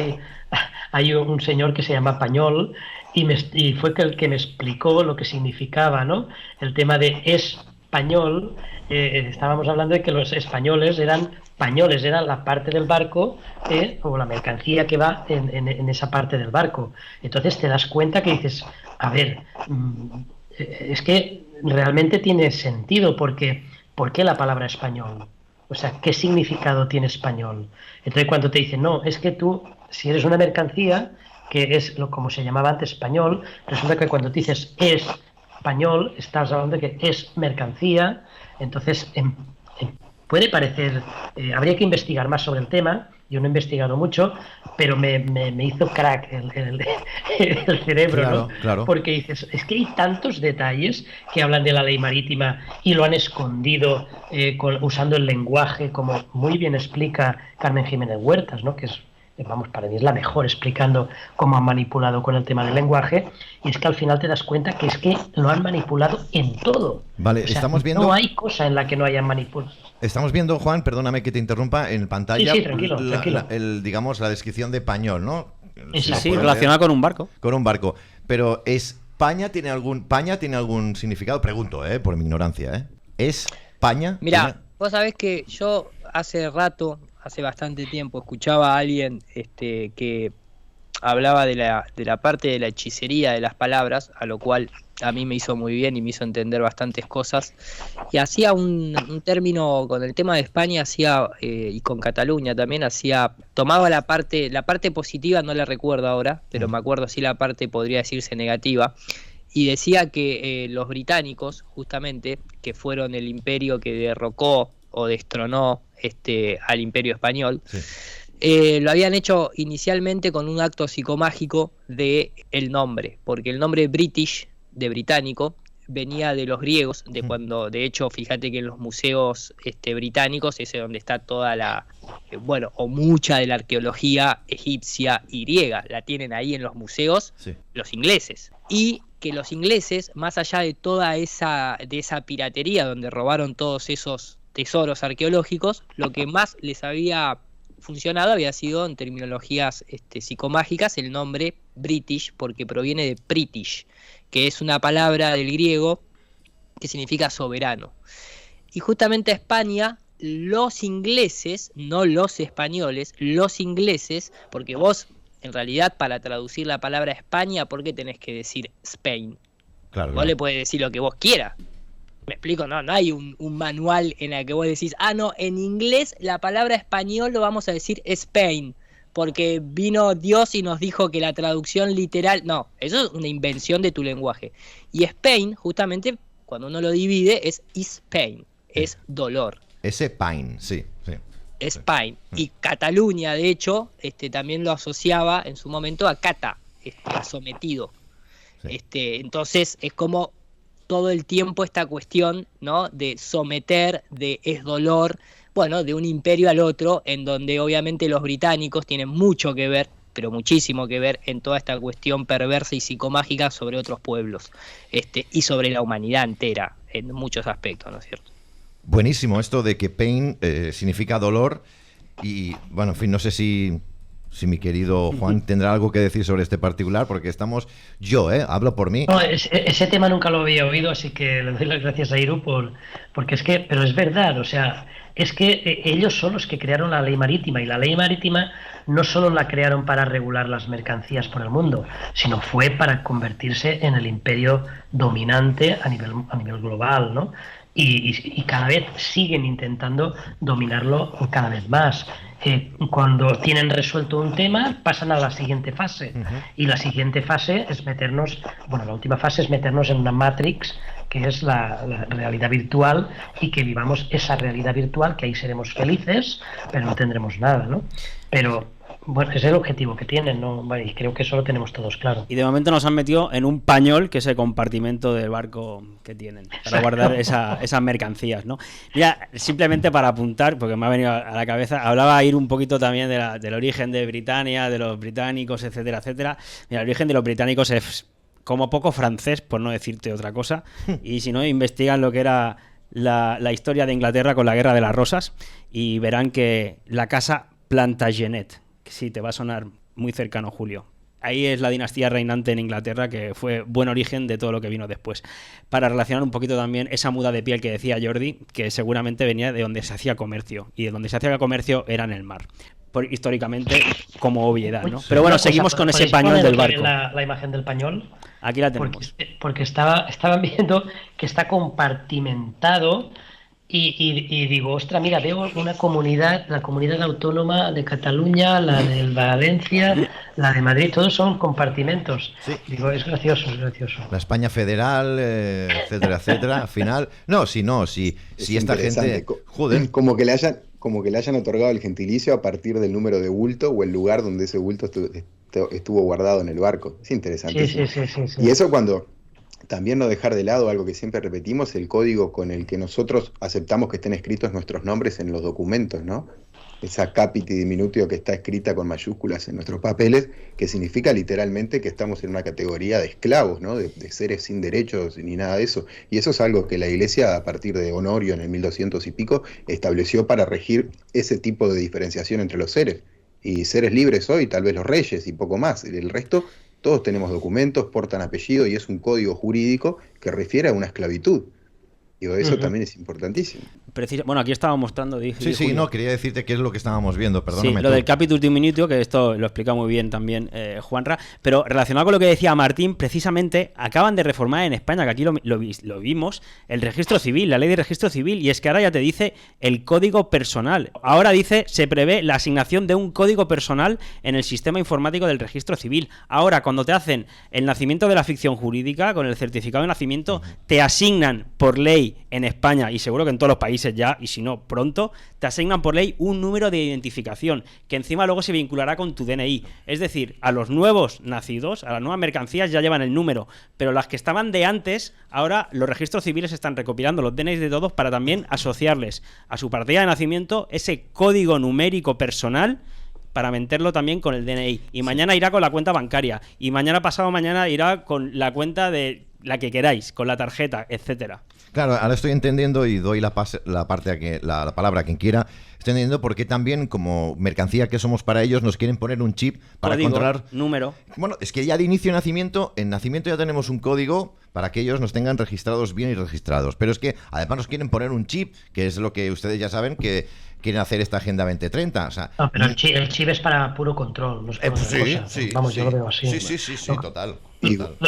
hay un señor que se llama Pañol y fue el que me explicó lo que significaba, ¿no? El tema de español. Estábamos hablando de que los españoles eran pañoles, era la parte del barco o la mercancía que va en esa parte del barco. Entonces te das cuenta que dices, a ver, es que realmente tiene sentido, porque ¿por qué la palabra español? O sea, ¿qué significado tiene español? Entonces cuando te dicen, no, es que tú, si eres una mercancía, que es como se llamaba antes español. Resulta que cuando dices español, estás hablando de que es mercancía. Entonces, puede parecer, habría que investigar más sobre el tema. Yo no he investigado mucho, pero me hizo crack el cerebro, claro, ¿no? Claro. Porque dices, es que hay tantos detalles que hablan de la ley marítima y lo han escondido usando el lenguaje, como muy bien explica Carmen Jiménez Huertas, ¿no? Que es, vamos, para mí es la mejor explicando cómo han manipulado con el tema del lenguaje, y es que al final te das cuenta que es que lo han manipulado en todo. Vale, o sea, estamos viendo... No hay cosa en la que no hayan manipulado. Estamos viendo, Juan, perdóname que te interrumpa, en pantalla Sí, tranquilo. digamos, la descripción de pañol, ¿no? Sí, relacionada con un barco. Con un barco. Pero ¿España tiene algún significado? Pregunto, por mi ignorancia, ¿Es España? Mira, vos sabés que yo hace bastante tiempo, escuchaba a alguien que hablaba de la parte de la hechicería de las palabras, a lo cual a mí me hizo muy bien y me hizo entender bastantes cosas, y hacía un término con el tema de España, y con Cataluña también, tomaba la parte positiva, no la recuerdo ahora, pero me acuerdo sí la parte, podría decirse, negativa, y decía que los británicos, justamente, que fueron el imperio que derrocó o destronó al imperio español, sí. Lo habían hecho inicialmente con un acto psicomágico de el nombre, porque el nombre British, de británico, venía de los griegos, de hecho, fíjate que en los museos británicos, ese es donde está toda o mucha de la arqueología egipcia y griega, la tienen ahí en los museos, sí. Los ingleses. Y que los ingleses, más allá de toda esa piratería donde robaron todos esos tesoros arqueológicos, lo que más les había funcionado había sido, en terminologías psicomágicas, el nombre British, porque proviene de British, que es una palabra del griego que significa soberano. Y justamente a España, los ingleses, no los españoles, los ingleses, porque vos, en realidad, para traducir la palabra España, ¿por qué tenés que decir Spain? Claro, vos le podés decir lo que vos quieras. ¿Me explico? No hay un manual en el que vos decís, no, en inglés la palabra español lo vamos a decir Spain, porque vino Dios y nos dijo que la traducción literal... No, eso es una invención de tu lenguaje. Y Spain, justamente, cuando uno lo divide, es Spain, es dolor. Ese pain, sí. Spain. Y Cataluña, de hecho, también lo asociaba en su momento a cata, a sometido. Sí. Entonces es como todo el tiempo esta cuestión, ¿no?, de someter, es dolor, bueno, de un imperio al otro, en donde obviamente los británicos tienen mucho que ver, pero muchísimo que ver en toda esta cuestión perversa y psicomágica sobre otros pueblos, y sobre la humanidad entera, en muchos aspectos, ¿no es cierto? Buenísimo esto de que pain significa dolor, y bueno, en fin, no sé si mi querido Juan tendrá algo que decir sobre este particular, porque hablo por mí. No, ese tema nunca lo había oído, así que le doy las gracias a Iru porque pero es verdad, o sea, es que ellos son los que crearon la ley marítima, y la ley marítima no solo la crearon para regular las mercancías por el mundo, sino fue para convertirse en el imperio dominante a nivel global, ¿no? Y cada vez siguen intentando dominarlo cada vez más. Cuando tienen resuelto un tema, pasan a la siguiente fase. Y la siguiente fase es la última fase es meternos en una Matrix, que es la realidad virtual, y que vivamos esa realidad virtual, que ahí seremos felices, pero no tendremos nada, ¿no? Pero bueno, es el objetivo que tienen, ¿no? Y creo que eso lo tenemos todos claro. Y de momento nos han metido en un pañol, que es el compartimento del barco que tienen, para guardar esas mercancías, ¿no? Mira, simplemente para apuntar, porque me ha venido a la cabeza, hablaba ir un poquito también del origen de Britania, de los británicos, etcétera, etcétera. Mira, el origen de los británicos es como poco francés, por no decirte otra cosa, y si no, investigan lo que era la historia de Inglaterra con la Guerra de las Rosas, y verán que la casa Plantagenet, sí, te va a sonar muy cercano, Julio. Ahí es la dinastía reinante en Inglaterra, que fue buen origen de todo lo que vino después. Para relacionar un poquito también esa muda de piel que decía Jordi, que seguramente venía de donde se hacía comercio, y de donde se hacía comercio era en el mar, históricamente, como obviedad, ¿no? Pero bueno, seguimos con ese pañol del barco. La imagen del pañol. Aquí la tenemos. Porque estaban viendo que está compartimentado Y digo, ostras, mira, veo una comunidad, la comunidad autónoma de Cataluña, la de Valencia, la de Madrid, todos son compartimentos. Sí. Digo, es gracioso, es gracioso. La España federal, etcétera, etcétera. Al final, si esta gente, joder, como que le hayan otorgado el gentilicio a partir del número de bulto o el lugar donde ese bulto estuvo guardado en el barco. Es interesante. Sí. Y eso cuando también no dejar de lado algo que siempre repetimos, el código con el que nosotros aceptamos que estén escritos nuestros nombres en los documentos, ¿no? Esa capiti diminutio que está escrita con mayúsculas en nuestros papeles, que significa literalmente que estamos en una categoría de esclavos, ¿no? De seres sin derechos ni nada de eso. Y eso es algo que la Iglesia, a partir de Honorio en el 1200 y pico, estableció para regir ese tipo de diferenciación entre los seres. Y seres libres hoy, tal vez los reyes y poco más. El resto, todos tenemos documentos, portan apellido y es un código jurídico que refiere a una esclavitud. Digo, eso también es importantísimo. Bueno, aquí estaba mostrando... quería decirte qué es lo que estábamos viendo, perdóname. Sí, lo del capítulo diminutio, que esto lo explica muy bien también Juanra, pero relacionado con lo que decía Martín, precisamente acaban de reformar en España, que aquí lo vimos, el registro civil, la ley de registro civil, y es que ahora ya te dice el código personal. Ahora dice, se prevé la asignación de un código personal en el sistema informático del registro civil. Ahora, cuando te hacen el nacimiento de la ficción jurídica, con el certificado de nacimiento, te asignan por ley en España, y seguro que en todos los países ya, y si no, pronto, te asignan por ley un número de identificación, que encima luego se vinculará con tu DNI. Es decir, a los nuevos nacidos, a las nuevas mercancías ya llevan el número, pero las que estaban de antes, ahora los registros civiles están recopilando los DNIs de todos para también asociarles a su partida de nacimiento ese código numérico personal para meterlo también con el DNI. Y mañana irá con la cuenta bancaria, y mañana pasado mañana irá con la cuenta de la que queráis, con la tarjeta, etcétera. Claro, ahora estoy entendiendo y doy la palabra a quien quiera. Estoy entendiendo por qué también, como mercancía que somos para ellos, nos quieren poner un chip para código, controlar... número. Bueno, es que ya de inicio de nacimiento, en nacimiento ya tenemos un código para que ellos nos tengan registrados bien y registrados. Pero es que además nos quieren poner un chip, que es lo que ustedes ya saben que quieren hacer esta Agenda 2030. O sea, no, pero el chip es para puro control, no es para otra cosa. Vamos, yo lo veo así. Sí, total.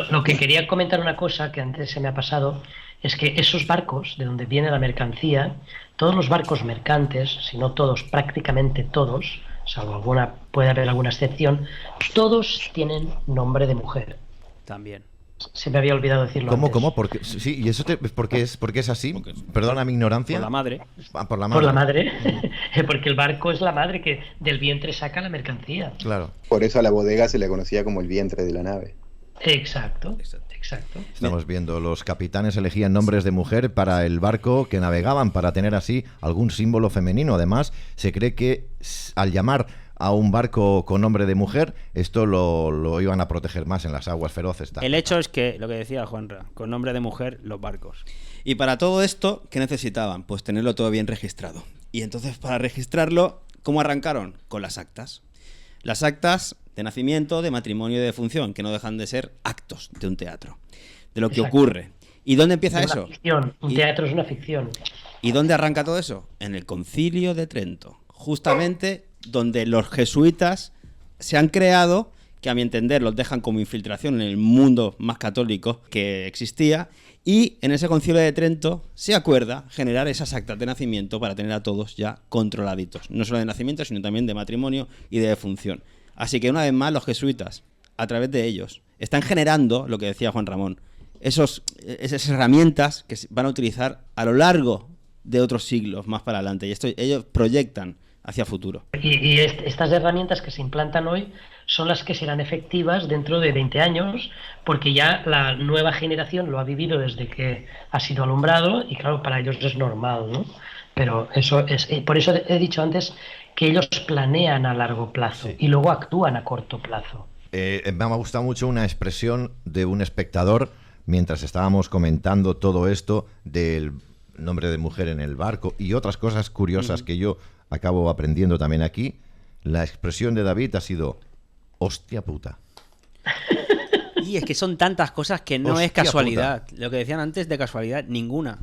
Lo que quería comentar una cosa que antes se me ha pasado es que esos barcos de donde viene la mercancía, todos los barcos mercantes, si no todos, prácticamente todos, salvo puede haber alguna excepción, todos tienen nombre de mujer. También. Se me había olvidado decirlo antes. ¿Cómo? Porque, sí, ¿y eso por qué es así? Perdona mi ignorancia. Por la madre. Por la madre. Por la madre. Porque el barco es la madre que del vientre saca la mercancía. Claro. Por eso a la bodega se le conocía como el vientre de la nave. Exacto. Estamos viendo, los capitanes elegían nombres de mujer para el barco que navegaban para tener así algún símbolo femenino. Además, se cree que al llamar a un barco con nombre de mujer, esto lo iban a proteger más en las aguas feroces. El hecho es que, lo que decía Juanra, con nombre de mujer, los barcos. Y para todo esto, ¿qué necesitaban? Pues tenerlo todo bien registrado. Y entonces, para registrarlo, ¿cómo arrancaron? Con las actas. Las actas de nacimiento, de matrimonio y de defunción, que no dejan de ser actos de un teatro, de lo que ocurre. ¿Y dónde empieza eso? Ficción. Un teatro es una ficción. ¿Y dónde arranca todo eso? En el Concilio de Trento, justamente donde los jesuitas se han creado, que a mi entender los dejan como infiltración en el mundo más católico que existía, y en ese Concilio de Trento se acuerda generar esas actas de nacimiento para tener a todos ya controladitos, no solo de nacimiento, sino también de matrimonio y de defunción. Así que una vez más los jesuitas, a través de ellos, están generando, lo que decía Juan Ramón, esas herramientas que van a utilizar a lo largo de otros siglos más para adelante, y esto ellos proyectan hacia futuro. Y estas herramientas que se implantan hoy son las que serán efectivas dentro de 20 años, porque ya la nueva generación lo ha vivido desde que ha sido alumbrado, y claro, para ellos es normal, ¿no? Pero eso es, por eso he dicho antes que ellos planean a largo plazo y luego actúan a corto plazo. Me ha gustado mucho una expresión de un espectador mientras estábamos comentando todo esto del nombre de mujer en el barco y otras cosas curiosas que yo acabo aprendiendo también aquí. La expresión de David ha sido hostia puta. Y es que son tantas cosas que no hostia es casualidad. Puta. Lo que decían antes de casualidad, ninguna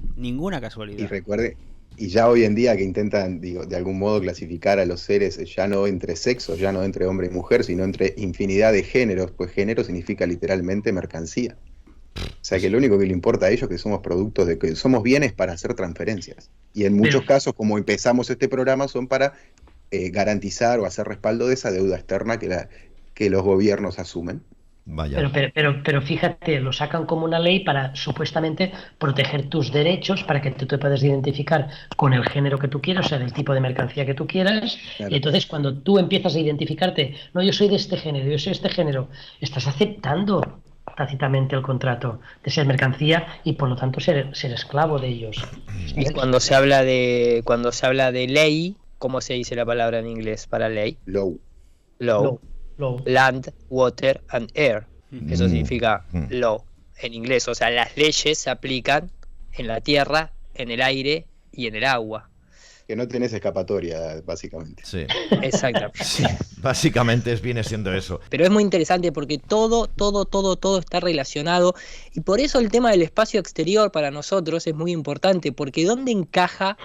casualidad. Y recuerde, y ya hoy en día que intentan, de algún modo clasificar a los seres ya no entre sexos, ya no entre hombre y mujer, sino entre infinidad de géneros, pues género significa literalmente mercancía. O sea que lo único que le importa a ellos es que somos productos de que somos bienes para hacer transferencias. Y en muchos casos, como empezamos este programa, son para garantizar o hacer respaldo de esa deuda externa que los gobiernos asumen. Vaya. Pero fíjate, lo sacan como una ley para supuestamente proteger tus derechos, para que tú te puedas identificar con el género que tú quieras, o sea, del tipo de mercancía que tú quieras. Claro. Y entonces cuando tú empiezas a identificarte, no, yo soy de este género, yo soy de este género, estás aceptando tácitamente el contrato de ser mercancía y por lo tanto ser esclavo de ellos. Y cuando se habla de ley, ¿cómo se dice la palabra en inglés para ley? Law. Land, water and air. Eso significa law en inglés. O sea, las leyes se aplican en la tierra, en el aire y en el agua. Que no tenés escapatoria, básicamente. Sí. Exactamente. Sí, básicamente viene siendo eso. Pero es muy interesante porque todo está relacionado. Y por eso el tema del espacio exterior para nosotros es muy importante. Porque ¿dónde encaja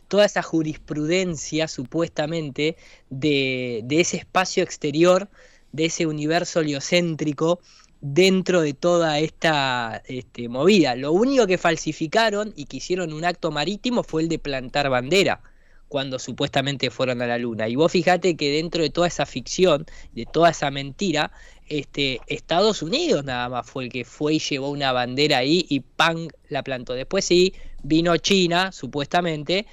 toda esa jurisprudencia supuestamente de ese espacio exterior, de ese universo heliocéntrico dentro de toda esta movida? Lo único que falsificaron y que hicieron un acto marítimo fue el de plantar bandera cuando supuestamente fueron a la luna. Y vos fijate que dentro de toda esa ficción, de toda esa mentira, Estados Unidos nada más fue el que fue y llevó una bandera ahí y ¡pam! La plantó. Después sí, vino China, supuestamente,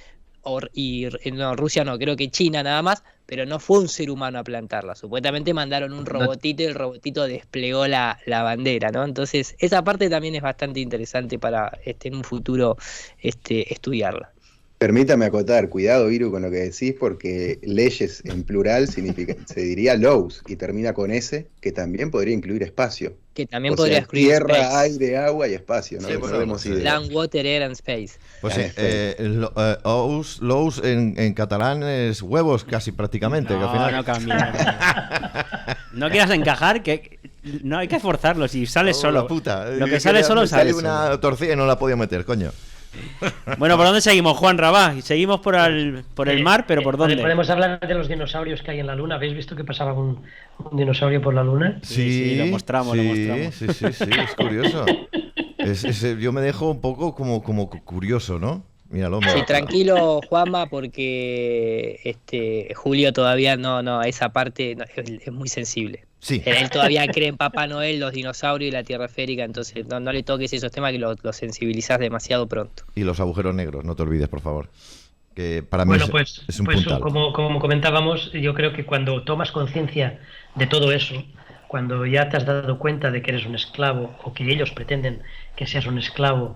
no, Rusia no, creo que China nada más, pero no fue un ser humano a plantarla. Supuestamente mandaron un robotito y el robotito desplegó la bandera, ¿no? Entonces, esa parte también es bastante interesante para en un futuro estudiarla. Permítame acotar, cuidado, Viru, con lo que decís, porque leyes en plural se diría laws y termina con S, que también podría incluir espacio. Que también podría incluir tierra, space. Aire, agua y espacio, ¿no? Sí, bueno, Land, water, air and space. Pues laws en catalán es huevos casi prácticamente. No, que al final... no cambia. No quieras encajar, que no hay que forzarlo. Si sales solo, puta. Lo que sale solo sale una solo. torcilla y no la podía meter, coño. Bueno, ¿por dónde seguimos, Juan Rabá? Seguimos por el mar, pero ¿por dónde? Podemos hablar de los dinosaurios que hay en la Luna. ¿Habéis visto que pasaba un dinosaurio por la Luna? Sí, lo mostramos. Sí, es curioso. Yo me dejo un poco como curioso, ¿no? Míralo. Sí, tranquilo, Juanma, porque Julio todavía no, esa parte es muy sensible. Sí. Él todavía cree en Papá Noel, los dinosaurios y la Tierra esférica, entonces no le toques esos temas que los sensibilizás demasiado pronto. Y los agujeros negros, no te olvides, por favor. Que para mí es un puntal. Como comentábamos, yo creo que cuando tomas conciencia de todo eso, cuando ya te has dado cuenta de que eres un esclavo o que ellos pretenden que seas un esclavo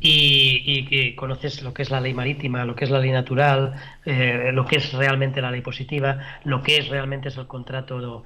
y que conoces lo que es la ley marítima, lo que es la ley natural, lo que es realmente la ley positiva, lo que es realmente es el contrato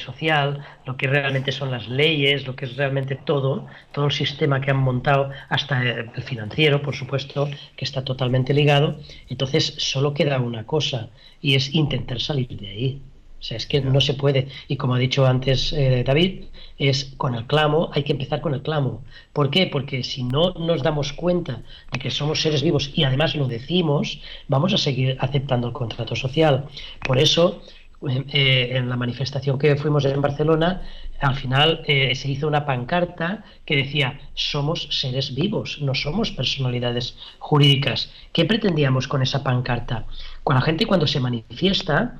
social, lo que realmente son las leyes, lo que es realmente todo el sistema que han montado, hasta el financiero, por supuesto, que está totalmente ligado. Entonces solo queda una cosa y es intentar salir de ahí. O sea, es que no se puede. Y como ha dicho antes David, es con el clamo, hay que empezar con el clamo. ¿Por qué? Porque si no nos damos cuenta de que somos seres vivos y además lo decimos, vamos a seguir aceptando el contrato social. Por eso, en la manifestación que fuimos en Barcelona, al final se hizo una pancarta que decía: somos seres vivos, no somos personalidades jurídicas. ¿Qué pretendíamos con esa pancarta? Con la gente, cuando se manifiesta,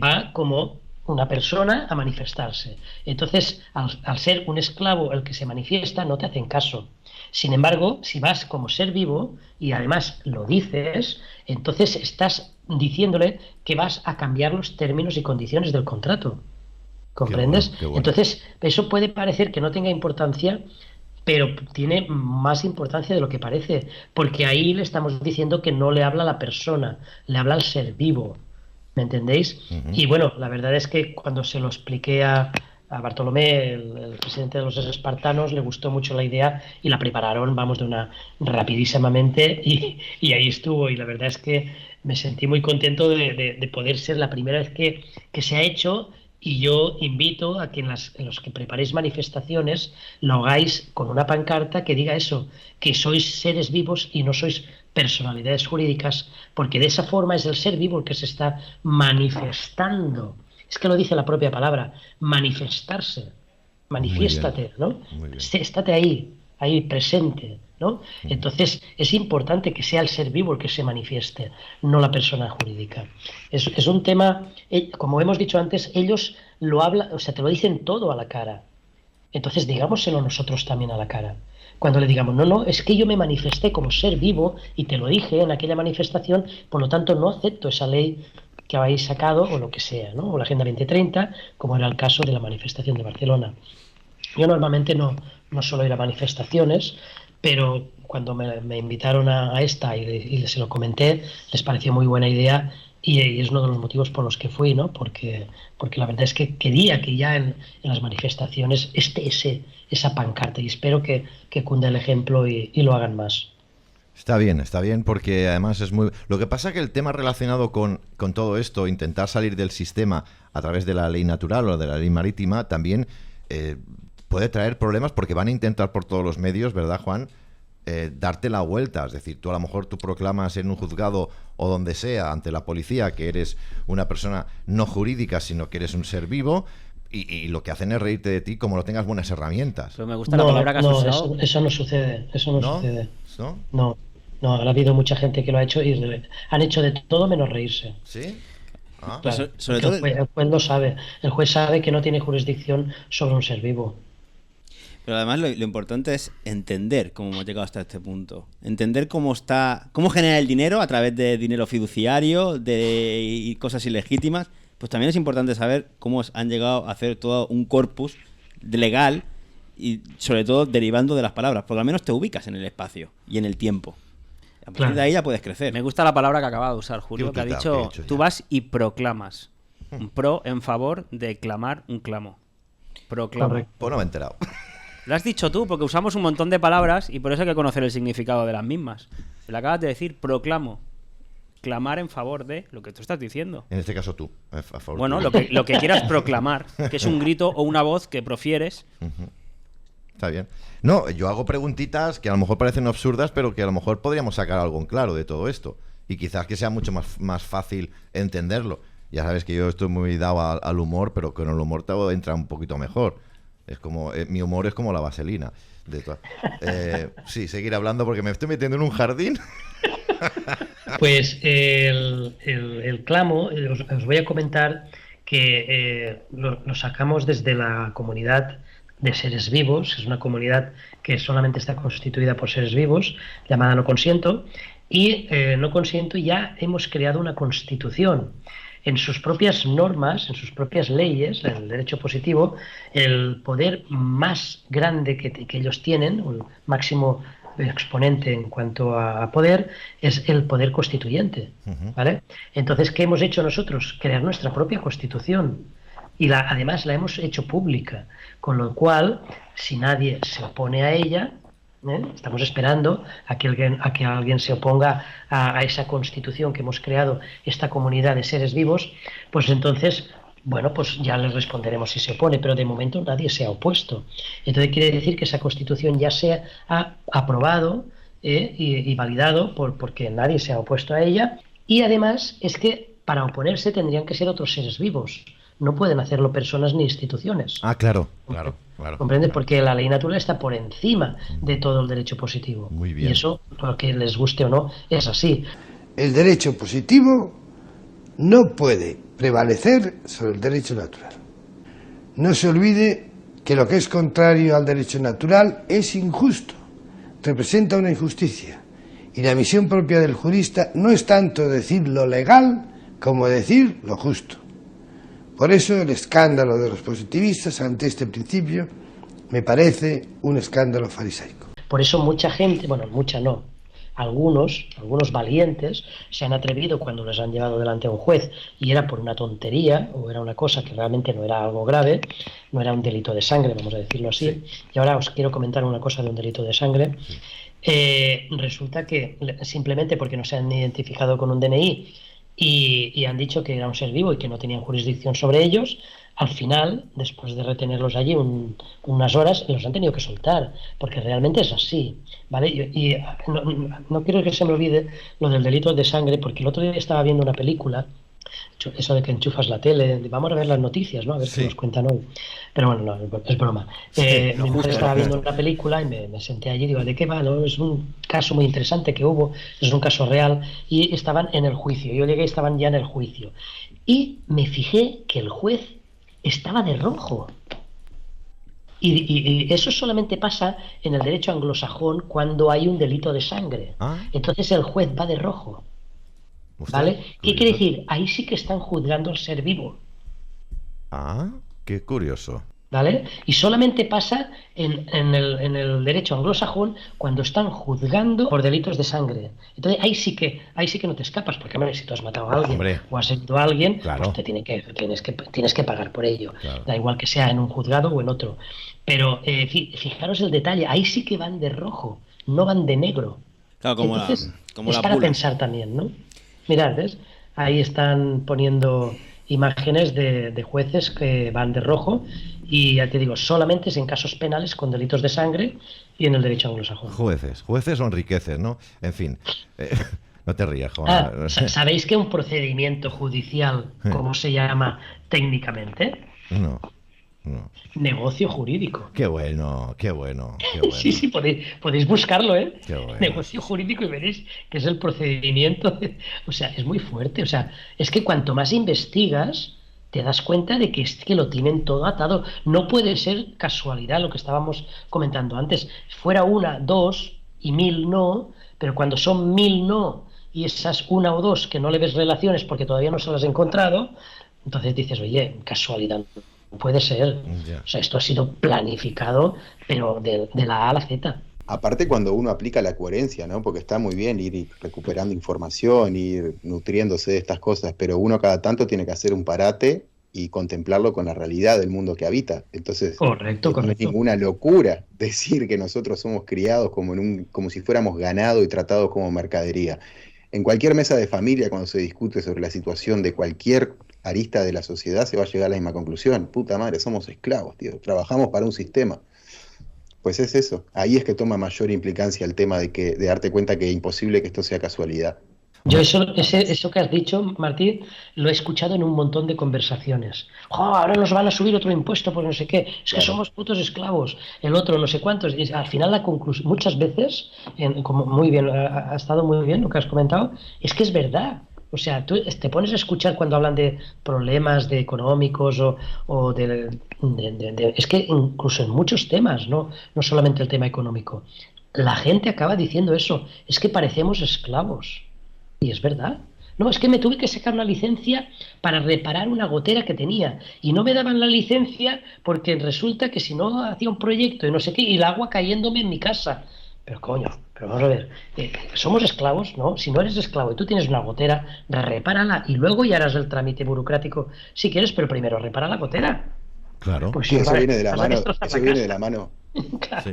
va como una persona a manifestarse. Entonces, al ser un esclavo el que se manifiesta, no te hacen caso. Sin embargo, si vas como ser vivo y además lo dices, entonces estás diciéndole que vas a cambiar los términos y condiciones del contrato. ¿Comprendes? Qué bueno. Entonces, eso puede parecer que no tenga importancia, pero tiene más importancia de lo que parece, porque ahí le estamos diciendo que no le habla a la persona, le habla al ser vivo. ¿Me entendéis? Uh-huh. Y bueno, la verdad es que cuando se lo expliqué a Bartolomé, el presidente de los espartanos, le gustó mucho la idea y la prepararon, vamos, rapidísimamente y ahí estuvo. Y la verdad es que me sentí muy contento de poder ser la primera vez que se ha hecho. Y yo invito a que en los que preparéis manifestaciones lo hagáis con una pancarta que diga eso, que sois seres vivos y no sois personalidades jurídicas, porque de esa forma es el ser vivo el que se está manifestando. Es que lo dice la propia palabra, manifestarse. Manifiéstate, ¿no? Estate ahí. ahí presente, ¿no? Entonces es importante que sea el ser vivo el que se manifieste, no la persona jurídica. Es un tema, como hemos dicho antes, ellos lo hablan, o sea, te lo dicen todo a la cara. Entonces digámoselo nosotros también a la cara. Cuando le digamos, no, es que yo me manifesté como ser vivo y te lo dije en aquella manifestación, por lo tanto no acepto esa ley que habéis sacado o lo que sea, ¿no? O la Agenda 2030, como era el caso de la manifestación de Barcelona. Yo normalmente no suelo ir a manifestaciones, pero cuando me invitaron a esta y se lo comenté, les pareció muy buena idea y es uno de los motivos por los que fui, ¿no? Porque la verdad es que quería que ya en las manifestaciones esté esa pancarta y espero que cunda el ejemplo y lo hagan más. Está bien, porque además es muy... Lo que pasa es que el tema relacionado con todo esto, intentar salir del sistema a través de la ley natural o de la ley marítima, también puede traer problemas porque van a intentar por todos los medios, ¿verdad, Juan?, darte la vuelta. Es decir, tú a lo mejor tú proclamas en un juzgado o donde sea ante la policía que eres una persona no jurídica, sino que eres un ser vivo, y lo que hacen es reírte de ti como no tengas buenas herramientas. Pero me gusta la palabra que has usado. Eso no sucede. Sucede. ¿No? No, ha habido mucha gente que lo ha hecho y han hecho de todo menos reírse. ¿Sí? Claro, pues sobre todo el juez lo sabe. El juez sabe que no tiene jurisdicción sobre un ser vivo. Pero además lo importante es entender cómo hemos llegado hasta este punto. Entender cómo genera el dinero a través de dinero fiduciario, y cosas ilegítimas. Pues también es importante saber cómo han llegado a hacer todo un corpus legal y sobre todo derivando de las palabras. Porque al menos te ubicas en el espacio y en el tiempo. A partir de ahí ya puedes crecer. Me gusta la palabra que acaba de usar Julio, que ha dicho, tú vas y proclamas. Un pro en favor de clamar un clamo. Proclama. Pues no me he enterado. Lo has dicho tú, porque usamos un montón de palabras y por eso hay que conocer el significado de las mismas. Lo acabas de decir, proclamo. Clamar en favor de lo que tú estás diciendo. En este caso tú. A favor bueno, lo que quieras proclamar, que es un grito o una voz que profieres. Está bien. No, yo hago preguntitas que a lo mejor parecen absurdas, pero que a lo mejor podríamos sacar algo en claro de todo esto. Y quizás que sea mucho más fácil entenderlo. Ya sabes que yo estoy muy dado al humor, pero con el humor todo entra un poquito mejor. Es como mi humor es como la vaselina. Sí, seguir hablando porque me estoy metiendo en un jardín. Pues el clamo, os voy a comentar que lo sacamos desde la comunidad de seres vivos. Es una comunidad que solamente está constituida por seres vivos, llamada No Consiento, y No Consiento ya hemos creado una constitución. En sus propias normas, en sus propias leyes, el derecho positivo, el poder más grande que ellos tienen, el máximo exponente en cuanto a poder, es el poder constituyente, ¿vale? Entonces, ¿qué hemos hecho nosotros? Crear nuestra propia constitución. Y además la hemos hecho pública, con lo cual, si nadie se opone a ella, estamos esperando a que alguien se oponga a esa constitución que hemos creado, esta comunidad de seres vivos, pues entonces, bueno, pues ya les responderemos si se opone, pero de momento nadie se ha opuesto. Entonces quiere decir que esa constitución ya se ha aprobado y validado porque nadie se ha opuesto a ella, y además es que para oponerse tendrían que ser otros seres vivos. No pueden hacerlo personas ni instituciones. Ah, claro. ¿Comprende? Porque la ley natural está por encima de todo el derecho positivo. Muy bien. Y eso, porque les guste o no, es así. El derecho positivo no puede prevalecer sobre el derecho natural. No se olvide que lo que es contrario al derecho natural es injusto, representa una injusticia. Y la misión propia del jurista no es tanto decir lo legal como decir lo justo. Por eso el escándalo de los positivistas ante este principio me parece un escándalo farisaico. Por eso mucha gente, bueno, mucha no, algunos valientes se han atrevido cuando les han llevado delante a un juez y era por una tontería o era una cosa que realmente no era algo grave, no era un delito de sangre, vamos a decirlo así. Sí. Y ahora os quiero comentar una cosa de un delito de sangre. Sí. Resulta que simplemente porque no se han identificado con un DNI y han dicho que era un ser vivo y que no tenían jurisdicción sobre ellos, al final, después de retenerlos allí unas horas, los han tenido que soltar, porque realmente es así, ¿vale? Y no quiero que se me olvide lo del delito de sangre, porque el otro día estaba viendo una película Eso de que enchufas la tele, vamos a ver las noticias, ¿no? A ver qué nos cuentan hoy. Pero bueno, no, es broma. Mi mujer estaba viendo una película y me senté allí y digo, ¿de qué va? ¿No? Es un caso muy interesante que hubo, es un caso real, y estaban en el juicio. Yo llegué y estaban ya en el juicio. Y me fijé que el juez estaba de rojo. Y eso solamente pasa en el derecho anglosajón cuando hay un delito de sangre. Entonces el juez va de rojo. ¿Vale? ¿Qué quiere decir? Ahí sí que están juzgando al ser vivo. Qué curioso. ¿Vale? Y solamente pasa en el derecho anglosajón cuando están juzgando por delitos de sangre. Entonces ahí sí que no te escapas, porque hombre, si tú has matado a alguien o has herido a alguien, pues tienes que pagar por ello. Da igual que sea en un juzgado o en otro. Pero fijaros el detalle, ahí sí que van de rojo, no van de negro. Claro, Entonces, es para pensar también, ¿no? Mirad, ¿ves? Ahí están poniendo imágenes de jueces que van de rojo, y ya te digo, solamente es en casos penales con delitos de sangre y en el derecho anglosajón. Jueces o enriqueces, ¿no? En fin, no te rías, Juan. ¿Sabéis que un procedimiento judicial, cómo se llama técnicamente? No. Negocio jurídico. Qué bueno. Sí, podéis buscarlo, ¿eh? Bueno. Negocio jurídico y veréis que es el procedimiento. O sea, es muy fuerte. O sea, es que cuanto más investigas, te das cuenta de que es que lo tienen todo atado. No puede ser casualidad lo que estábamos comentando antes. Fuera 1, 2 y 1000 no, pero cuando son 1000 no y esas 1 o 2 que no le ves relaciones porque todavía no se las has encontrado, entonces dices, oye, casualidad. Puede ser. O sea, esto ha sido planificado, pero de la A a la Z. Aparte cuando uno aplica la coherencia, ¿no? Porque está muy bien ir recuperando información, ir nutriéndose de estas cosas, pero uno cada tanto tiene que hacer un parate y contemplarlo con la realidad del mundo que habita. Entonces, correcto. No es ninguna locura decir que nosotros somos criados como si fuéramos ganado y tratados como mercadería. En cualquier mesa de familia, cuando se discute sobre la situación de cualquier arista de la sociedad, se va a llegar a la misma conclusión. Puta madre, somos esclavos, tío. Trabajamos para un sistema. Pues es eso. Ahí es que toma mayor implicancia el tema de darte cuenta que es imposible que esto sea casualidad. Yo eso que has dicho, Martín, lo he escuchado en un montón de conversaciones. Ahora nos van a subir otro impuesto por no sé qué. Es que somos putos esclavos. El otro no sé cuántos. Y al final la conclusión, muchas veces, como muy bien, ha estado muy bien lo que has comentado, es que es verdad. O sea, tú te pones a escuchar cuando hablan de problemas económicos o es que incluso en muchos temas, no solamente el tema económico, la gente acaba diciendo eso. Es que parecemos esclavos. Y es verdad. No, es que me tuve que sacar una licencia para reparar una gotera que tenía. Y no me daban la licencia porque resulta que si no hacía un proyecto y no sé qué, y el agua cayéndome en mi casa. Pero coño, pero vamos a ver, ¿somos esclavos? ¿No? Si no eres esclavo y tú tienes una gotera, repárala y luego ya harás el trámite burocrático si quieres, pero primero repara la gotera. Claro. Pues sí, eso viene de la mano. Claro. Sí.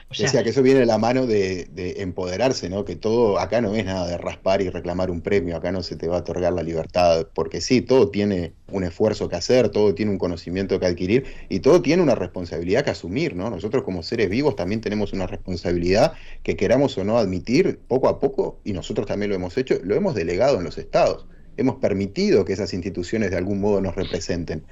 O sea, decía que eso viene de la mano de empoderarse, ¿no? Que todo acá no es nada de raspar y reclamar un premio, acá no se te va a otorgar la libertad, porque sí, todo tiene un esfuerzo que hacer, todo tiene un conocimiento que adquirir y todo tiene una responsabilidad que asumir, ¿no? Nosotros como seres vivos también tenemos una responsabilidad que queramos o no admitir poco a poco, y nosotros también lo hemos hecho, lo hemos delegado en los estados, hemos permitido que esas instituciones de algún modo nos representen,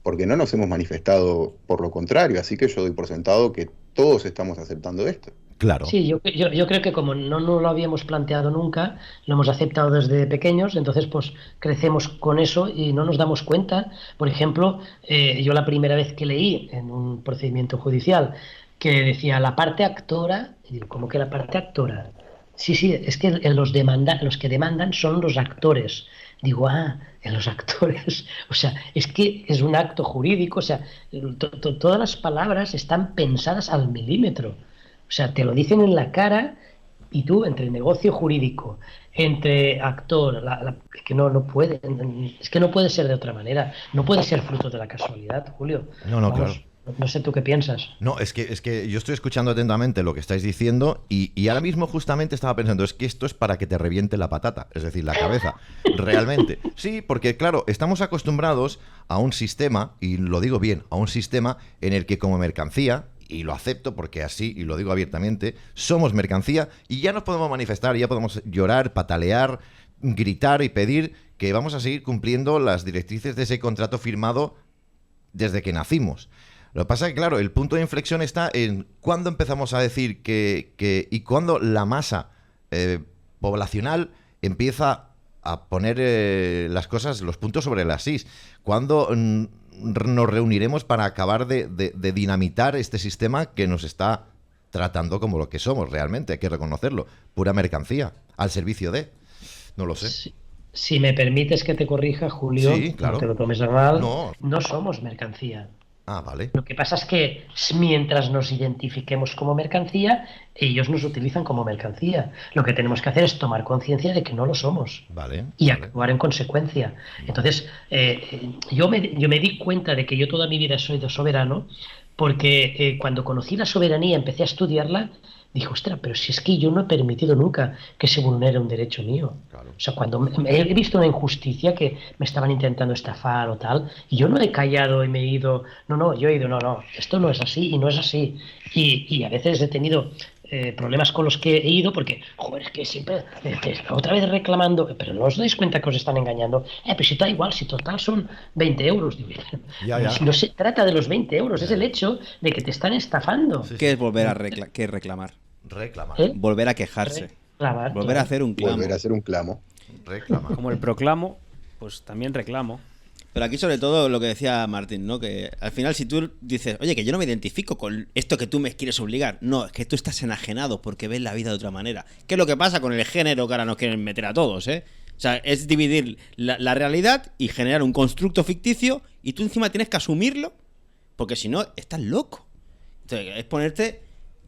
porque no nos hemos manifestado por lo contrario, así que yo doy por sentado que todos estamos aceptando esto. Claro. Sí, yo creo que como no lo habíamos planteado nunca, lo hemos aceptado desde pequeños, entonces pues crecemos con eso y no nos damos cuenta. Por ejemplo, yo la primera vez que leí en un procedimiento judicial que decía la parte actora, y digo, ¿cómo que la parte actora? Sí, es que los que demandan son los actores. Digo, en los actores, o sea, es que es un acto jurídico, o sea, todas las palabras están pensadas al milímetro, o sea, te lo dicen en la cara y tú, entre negocio jurídico, entre actor, que no puede, es que no puede ser de otra manera, no puede ser fruto de la casualidad, Julio. No, claro. No sé tú qué piensas. No, es que yo estoy escuchando atentamente lo que estáis diciendo y ahora mismo justamente estaba pensando, es que esto es para que te reviente la patata, es decir, la cabeza, realmente. Sí, porque claro, estamos acostumbrados a un sistema, y lo digo bien, a un sistema en el que como mercancía, y lo acepto porque así, y lo digo abiertamente, somos mercancía y ya nos podemos manifestar, ya podemos llorar, patalear, gritar y pedir que vamos a seguir cumpliendo las directrices de ese contrato firmado desde que nacimos. Lo que pasa es que, claro, el punto de inflexión está en cuándo empezamos a decir y cuándo la masa poblacional empieza a poner las cosas, los puntos sobre las is. ¿Cuándo nos reuniremos para acabar de dinamitar este sistema que nos está tratando como lo que somos realmente? Hay que reconocerlo. Pura mercancía, al servicio de... No lo sé. Si me permites que te corrija, Julio, sí, claro. No te lo tomes a mal, no somos mercancía. Ah, vale. Lo que pasa es que mientras nos identifiquemos como mercancía, ellos nos utilizan como mercancía. Lo que tenemos que hacer es tomar conciencia de que no lo somos. Vale. Y actuar en consecuencia. Entonces, yo me di cuenta de que yo toda mi vida he sido soberano, porque cuando conocí la soberanía, empecé a estudiarla, dije, ostras, pero si es que yo no he permitido nunca que se vulnere un derecho mío. Claro. O sea, cuando he visto una injusticia que me estaban intentando estafar o tal, y yo no he callado y me he ido, yo he ido, esto no es así y no es así. Y a veces he tenido problemas con los que he ido porque, joder, es que siempre otra vez reclamando, pero no os dais cuenta que os están engañando. Pero si da igual, si total son 20 euros. Ya. Si no se trata de los 20 euros, es el hecho de que te están estafando. ¿Qué es volver a reclamar? Reclamar. Volver a quejarse. Volver a hacer un clamo. Volver a hacer un clamo. Reclamar. Como el proclamo, pues también reclamo. Pero aquí sobre todo lo que decía Martín, ¿no? Que al final si tú dices, oye, que yo no me identifico con esto que tú me quieres obligar. No, es que tú estás enajenado porque ves la vida de otra manera. ¿Qué es lo que pasa con el género que ahora nos quieren meter a todos, O sea, es dividir la realidad y generar un constructo ficticio y tú encima tienes que asumirlo porque si no, estás loco. Entonces, es ponerte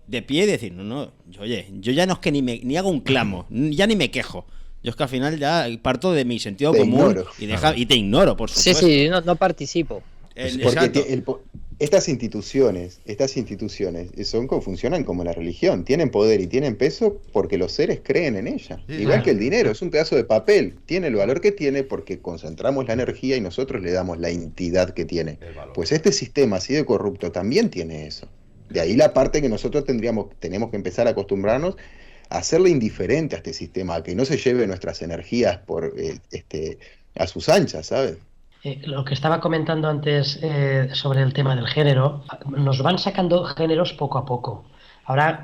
de pie y decir, yo ya no es que ni hago un clamo, ya ni me quejo. Yo es que al final ya parto de mi sentido común y te ignoro, por supuesto. Sí, no participo. Porque estas instituciones funcionan como la religión, tienen poder y tienen peso porque los seres creen en ella. Sí, igual que el dinero, es un pedazo de papel, tiene el valor que tiene porque concentramos la energía y nosotros le damos la entidad que tiene. Pues este sistema así de corrupto también tiene eso. De ahí la parte que nosotros tenemos que empezar a acostumbrarnos a hacerle indiferente a este sistema, a que no se lleve nuestras energías a sus anchas, ¿sabes? Lo que estaba comentando antes sobre el tema del género, nos van sacando géneros poco a poco. Ahora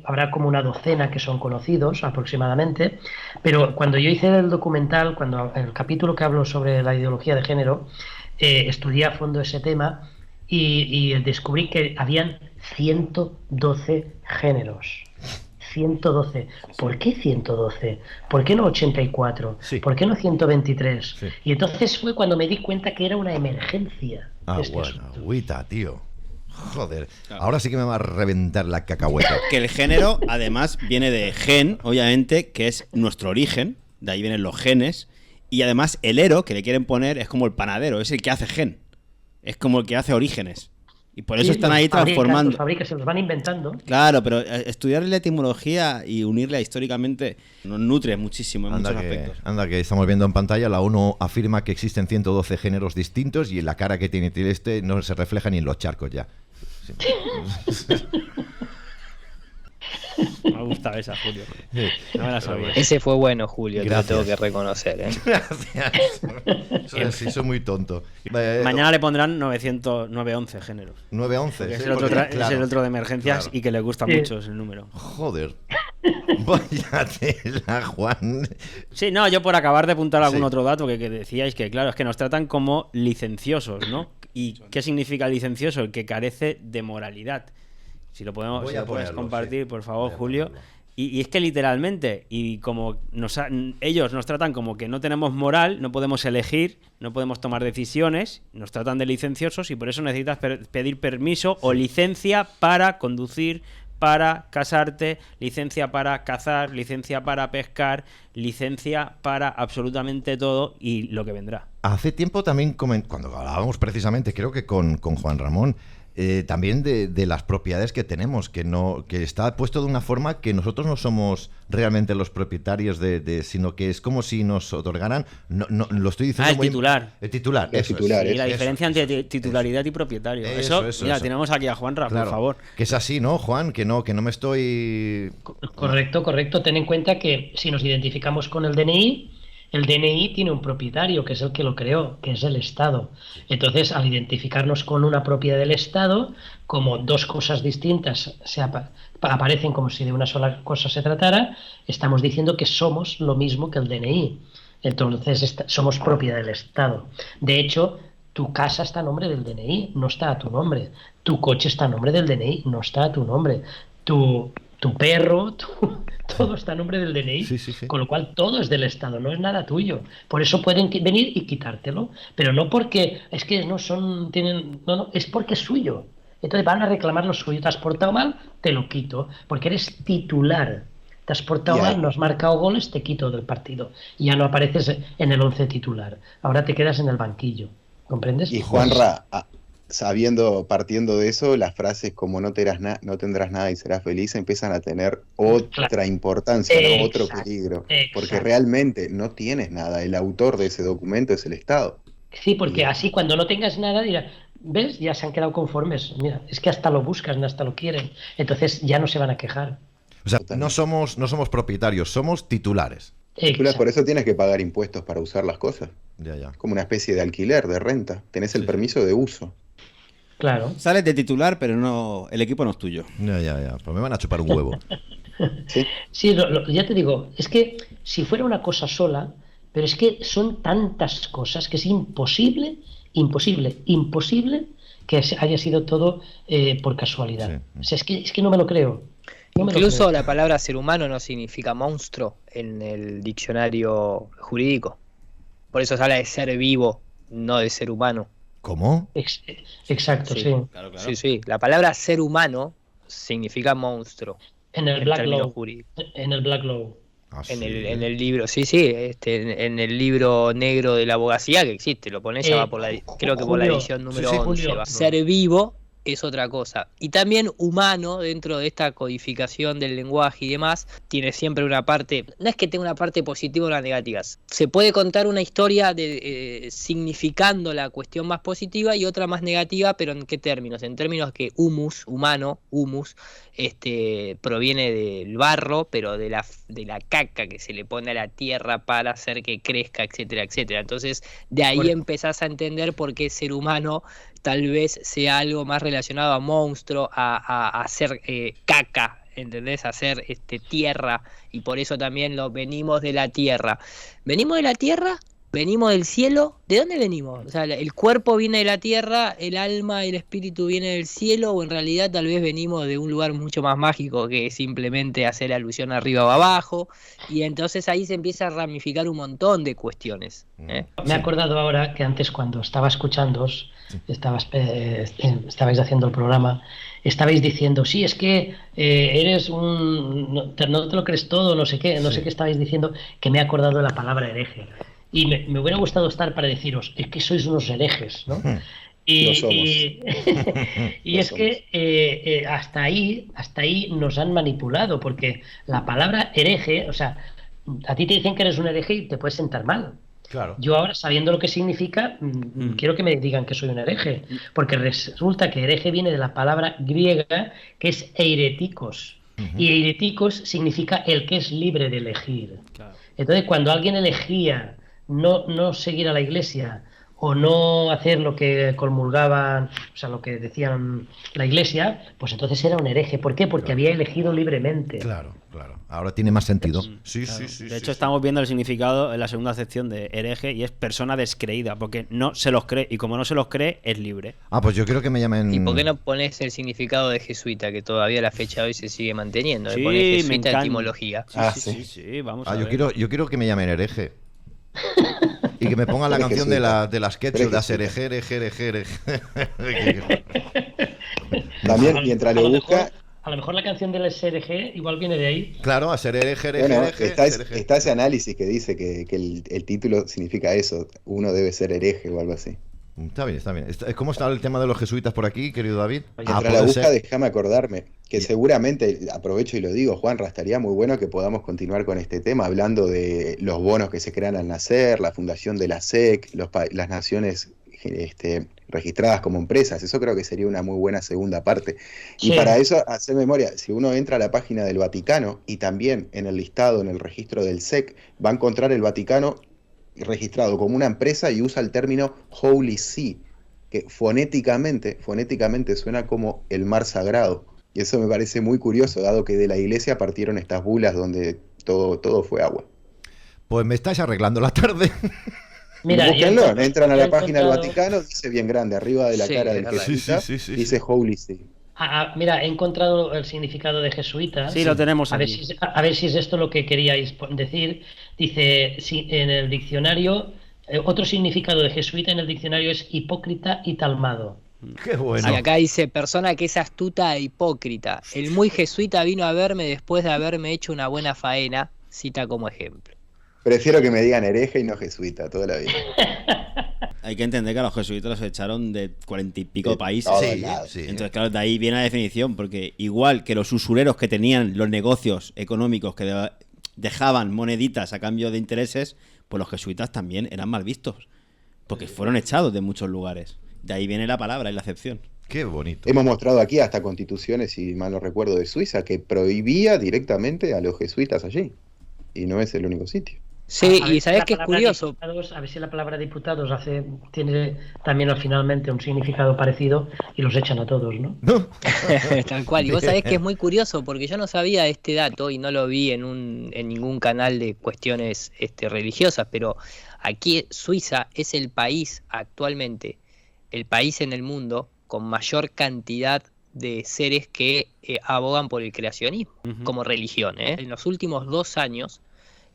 habrá como una docena que son conocidos aproximadamente, pero cuando yo hice el documental, el capítulo que hablo sobre la ideología de género, estudié a fondo ese tema y descubrí que habían 112 géneros. 112. ¿Por qué 112? ¿Por qué no 84? Sí. ¿Por qué no 123? Sí. Y entonces fue cuando me di cuenta que era una emergencia. Agüita, tío. Joder. Claro. Ahora sí que me va a reventar la cacahueta. Que el género, además, viene de gen, obviamente, que es nuestro origen. De ahí vienen los genes. Y además, el ero que le quieren poner es como el panadero, es el que hace gen. Es como el que hace orígenes. Y por eso están ahí transformando. Los fabrican, se los van inventando. Claro, pero estudiar la etimología y unirla históricamente nos nutre muchísimo en muchos aspectos. Anda, que estamos viendo en pantalla, la ONU afirma que existen 112 géneros distintos y en la cara que tiene no se refleja ni en los charcos ya. Sí. Me gusta esa, Julio. Sí. No me la sabía. Ese fue bueno, Julio, Gracias. te lo tengo que reconocer. Gracias. Sí, soy muy tonto. Mañana le pondrán 911 géneros. 911. Es el otro de emergencias y que le gusta mucho ese número. Joder. Vaya tela, Juan. Sí, no, yo por acabar de apuntar algún otro dato que decíais que, claro, es que nos tratan como licenciosos, ¿no? ¿Y qué significa licencioso? El que carece de moralidad. Si lo puedes compartir, por favor, Julio. Y es que literalmente, y como ellos nos tratan como que no tenemos moral, no podemos elegir, no podemos tomar decisiones, nos tratan de licenciosos y por eso necesitas pedir permiso o licencia para conducir, para casarte, licencia para cazar, licencia para pescar, licencia para absolutamente todo y lo que vendrá. Hace tiempo también, cuando hablábamos precisamente, creo que con Juan Ramón, también de las propiedades que tenemos, que está puesto de una forma que nosotros no somos realmente los propietarios sino que es como si nos otorgaran, no lo estoy diciendo el titular. El titular, eso titular, es. Y la diferencia entre titularidad y propietario. Eso, tenemos aquí a Juanra, claro, por favor. Que es así, ¿no, Juan? Que no me estoy... Correcto. Ten en cuenta que si nos identificamos con el DNI, El DNI tiene un propietario, que es el que lo creó, que es el Estado. Entonces, al identificarnos con una propiedad del Estado, como dos cosas distintas aparecen como si de una sola cosa se tratara, estamos diciendo que somos lo mismo que el DNI. Entonces, somos propiedad del Estado. De hecho, tu casa está a nombre del DNI, no está a tu nombre. Tu coche está a nombre del DNI, no está a tu nombre. Tu perro, todo está a nombre del DNI, sí. Con lo cual todo es del Estado, no es nada tuyo. Por eso pueden venir y quitártelo, pero no porque es que no, es porque es suyo. Entonces van a reclamar lo suyo. Te has portado mal, te lo quito, porque eres titular. Te has portado mal, no has marcado goles, te quito del partido. Y ya no apareces en el 11 titular. Ahora te quedas en el banquillo. ¿Comprendes? Y Juanra, partiendo de eso, las frases como no tendrás nada y serás feliz empiezan a tener otra importancia, ¿no? Otro peligro. Porque realmente no tienes nada. El autor de ese documento es el Estado. Sí, porque así cuando no tengas nada dirás, ¿ves? Ya se han quedado conformes. Mira, es que hasta lo buscan, hasta lo quieren. Entonces ya no se van a quejar. O sea, no somos propietarios, somos titulares. Por eso tienes que pagar impuestos para usar las cosas. Ya. Como una especie de alquiler, de renta. Tenés el permiso de uso. Claro. Sales de titular, pero no, el equipo no es tuyo. Ya. Pues me van a chupar un huevo. Sí, ya te digo, es que si fuera una cosa sola, pero es que son tantas cosas que es imposible que haya sido todo por casualidad. O sea, es que no me lo creo. Incluso la palabra ser humano no significa monstruo en el diccionario jurídico. Por eso se habla de ser vivo, no de ser humano. ¿Cómo? Exacto, sí. Claro. Sí. La palabra ser humano significa monstruo. En el Black Law. En el Black Law. En el libro, en el libro negro de la abogacía que existe, lo pones, ya va por creo que por la edición número 11. Ser vivo es otra cosa. Y también humano, dentro de esta codificación del lenguaje y demás, tiene siempre una parte, no es que tenga una parte positiva o una negativa. Se puede contar una historia significando la cuestión más positiva y otra más negativa, pero ¿en qué términos? En términos que humus proviene del barro, pero de la caca que se le pone a la tierra para hacer que crezca, etcétera, etcétera. Entonces, de ahí empezás a entender por qué ser humano tal vez sea algo más relacionado a monstruo, a hacer caca, ¿entendés? A hacer tierra, y por eso también venimos de la tierra. ¿Venimos de la tierra? ¿Venimos del cielo? ¿De dónde venimos? O sea, el cuerpo viene de la tierra, el alma y el espíritu viene del cielo, o en realidad tal vez venimos de un lugar mucho más mágico que simplemente hacer alusión arriba o abajo, y entonces ahí se empieza a ramificar un montón de cuestiones. Me he acordado ahora que antes, cuando estaba escuchándoos, estabais haciendo el programa, estabais diciendo, sí, es que eres no te lo crees todo, no sé qué estabais diciendo, que me he acordado de la palabra hereje. Y me hubiera gustado estar para deciros, es que sois unos herejes, ¿no? Lo somos. Y es que hasta ahí nos han manipulado, porque la palabra hereje, o sea, a ti te dicen que eres un hereje y te puedes sentar mal. Claro. Yo ahora, sabiendo lo que significa, quiero que me digan que soy un hereje, porque resulta que hereje viene de la palabra griega que es eiretikos. Y eiretikos significa el que es libre de elegir. Claro. Entonces, cuando alguien elegía no seguir a la iglesia o no hacer lo que comulgaban, o sea, lo que decían la iglesia, pues entonces era un hereje. ¿Por qué? Porque había elegido libremente. Claro. Ahora tiene más sentido. Sí. De hecho, estamos viendo el significado en la segunda sección de hereje, y es persona descreída, porque no se los cree, y como no se los cree, es libre. Pues yo quiero que me llamen... ¿Y por qué no pones el significado de jesuita, que todavía a la fecha de hoy se sigue manteniendo? Le pones jesuita etimología. Sí, vamos a ver. Yo quiero que me llamen hereje. Y que me pongan la canción de las Ketchup, de hacer hereje. También, mientras lo busca... A lo mejor la canción del SRG igual viene de ahí. Claro, a ser hereje. Bueno, está ese análisis que dice que el título significa eso, uno debe ser hereje o algo así. Está bien. ¿Cómo está el tema de los jesuitas por aquí, querido David? Mientras la busca, déjame acordarme que seguramente, aprovecho y lo digo, Juanra, estaría muy bueno que podamos continuar con este tema, hablando de los bonos que se crean al nacer, la fundación de la SEC, las naciones registradas como empresas. Eso creo que sería una muy buena segunda parte. Y para eso, hacer memoria, si uno entra a la página del Vaticano y también en el listado, en el registro del SEC, va a encontrar el Vaticano registrado como una empresa y usa el término Holy See, que fonéticamente suena como el mar sagrado. Y eso me parece muy curioso, dado que de la iglesia partieron estas bulas donde todo fue agua. Pues me estáis arreglando la tarde. Mira, búsquenlo, entran a la página del Vaticano, dice bien grande, arriba de la cara del jesuita, dice Holy See. Mira, he encontrado el significado de jesuita. Sí, lo tenemos aquí. A ver si es esto lo que queríais decir. Dice, en el diccionario, otro significado de jesuita en el diccionario es hipócrita y talmado. Qué bueno. Sí, acá dice, persona que es astuta e hipócrita. El muy jesuita vino a verme después de haberme hecho una buena faena, cita como ejemplo. Prefiero que me digan hereje y no jesuita toda la vida. Hay que entender que a los jesuitas los echaron de 40 y pico países. Sí. Entonces, claro, de ahí viene la definición, porque igual que los usureros que tenían los negocios económicos que dejaban moneditas a cambio de intereses, pues los jesuitas también eran mal vistos, porque fueron echados de muchos lugares. De ahí viene la palabra y la acepción. Qué bonito. Hemos mostrado aquí hasta constituciones, si mal no recuerdo, de Suiza, que prohibía directamente a los jesuitas allí. Y no es el único sitio. Sí, y sabes que es curioso. A ver si la palabra diputados tiene también finalmente un significado parecido y los echan a todos, ¿no? Tal cual. Y vos sabés que es muy curioso porque yo no sabía este dato y no lo vi en ningún canal de cuestiones religiosas, pero aquí Suiza es el país actualmente, el país en el mundo con mayor cantidad de seres que abogan por el creacionismo como religión. En los últimos 2 años,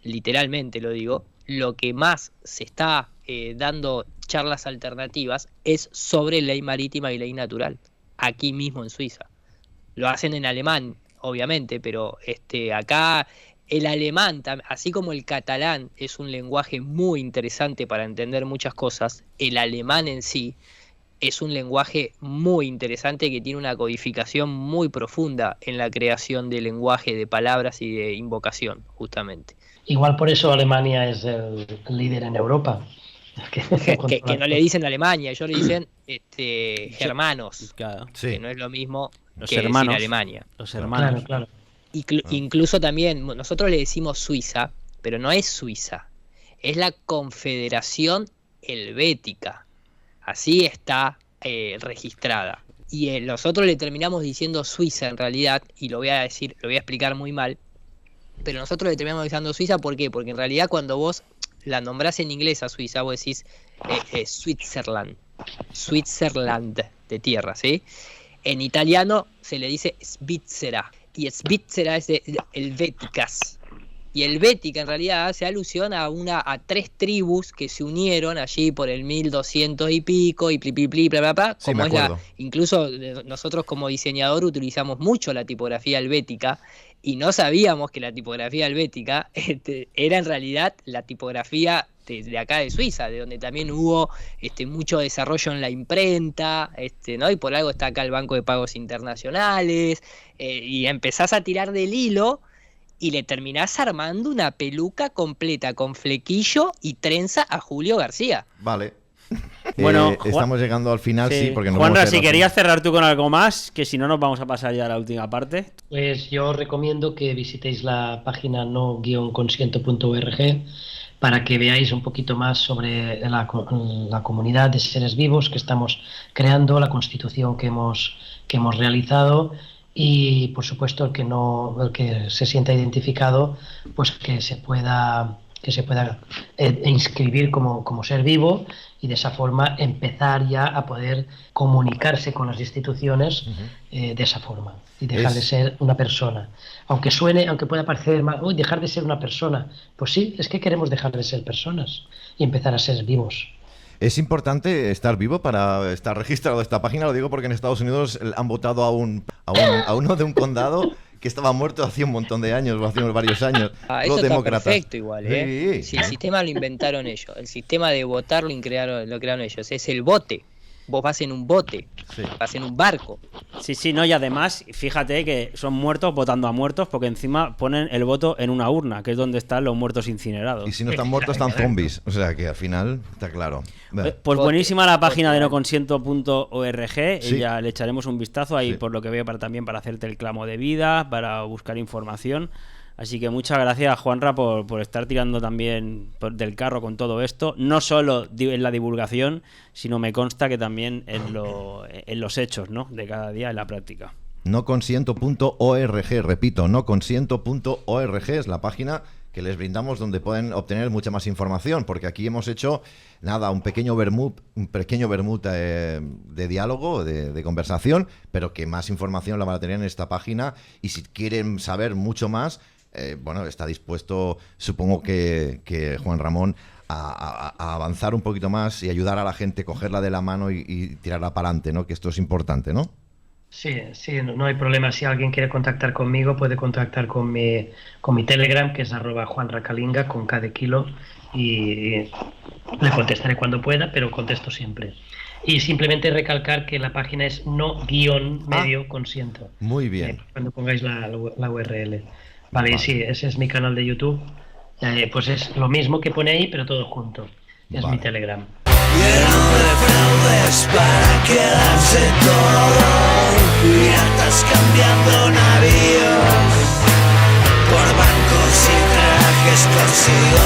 literalmente lo digo, lo que más se está dando charlas alternativas es sobre ley marítima y ley natural, aquí mismo en Suiza. Lo hacen en alemán, obviamente, pero acá el alemán, así como el catalán es un lenguaje muy interesante para entender muchas cosas, el alemán en sí es un lenguaje muy interesante que tiene una codificación muy profunda en la creación de lenguaje, de palabras y de invocación, justamente. Igual por eso Alemania es el líder en Europa. Que no le dicen Alemania, ellos le dicen germanos, claro. Que no es lo mismo los que hermanos, decir Alemania. Los hermanos. Claro. Incluso también, nosotros le decimos Suiza, pero no es Suiza, es la Confederación Helvética. Así está registrada. Y nosotros le terminamos diciendo Suiza en realidad, y lo voy a explicar muy mal, pero nosotros le terminamos diciendo Suiza, ¿por qué? Porque en realidad cuando vos la nombrás en inglés a Suiza, vos decís Switzerland de tierra, ¿sí? En italiano se le dice Svizzera, y Svizzera es de Helvéticas. Y Helvética en realidad hace alusión a 3 tribus que se unieron allí por el 1200 y pico, y bla, bla, bla. Sí, me acuerdo. Incluso nosotros como diseñador utilizamos mucho la tipografía helvética, y no sabíamos que la tipografía helvética era en realidad la tipografía de acá de Suiza, de donde también hubo mucho desarrollo en la imprenta, ¿no? Y por algo está acá el Banco de Pagos Internacionales, y empezás a tirar del hilo y le terminás armando una peluca completa con flequillo y trenza a Julio García. Vale. Bueno, estamos llegando al final, sí, porque nos Juanra, vamos a si querías cerrar tú con algo más, que si no nos vamos a pasar ya a la última parte. Pues yo os recomiendo que visitéis la página no-consiento.org para que veáis un poquito más sobre la comunidad de seres vivos que estamos creando, la constitución que hemos realizado. Y por supuesto el que se sienta identificado, pues que se pueda inscribir como ser vivo, y de esa forma empezar ya a poder comunicarse con las instituciones de esa forma y dejar de ser una persona. Aunque pueda parecer mal, dejar de ser una persona, pues sí, es que queremos dejar de ser personas y empezar a ser vivos. Es importante estar vivo para estar registrado en esta página, lo digo porque en Estados Unidos han votado a uno de un condado que estaba muerto hace un montón de años, o hace varios años. Eso está perfecto igual, ¿eh? Sí, el sistema lo inventaron ellos, el sistema de votar lo crearon ellos, es el bote. Vos vas en un bote, vas en un barco. Sí, no, y además, fíjate que son muertos votando a muertos, porque encima ponen el voto en una urna, que es donde están los muertos incinerados. Y si no están muertos, están zombies. O sea que al final está claro. Pues buenísima la página de noconsiento.org, y ya le echaremos un vistazo ahí, por lo que veo, también para hacerte el clamo de vida, para buscar información. Así que muchas gracias, Juanra, por estar tirando también del carro con todo esto, no solo en la divulgación, sino me consta que también en los hechos, ¿no?, de cada día en la práctica. Noconsiento.org, repito, noconsiento.org es la página que les brindamos donde pueden obtener mucha más información, porque aquí hemos hecho un pequeño vermut de diálogo, de conversación, pero que más información la van a tener en esta página, y si quieren saber mucho más, está dispuesto, supongo que Juan Ramón, a avanzar un poquito más y ayudar a la gente, cogerla de la mano y tirarla para adelante, ¿no? Que esto es importante, ¿no? Sí, no hay problema. Si alguien quiere contactar conmigo, puede contactar con mi Telegram, que es @juanracalinga, con K de kilo, y le contestaré cuando pueda, pero contesto siempre. Y simplemente recalcar que la página es no-medio consiento. Muy bien. Cuando pongáis la URL. Vale, sí, ese es mi canal de YouTube. Pues es lo mismo que pone ahí, pero todo junto. Es mi Telegram. Lleno de fraudes para quedarse todo, y estás cambiando navíos por bancos y trajes consigo.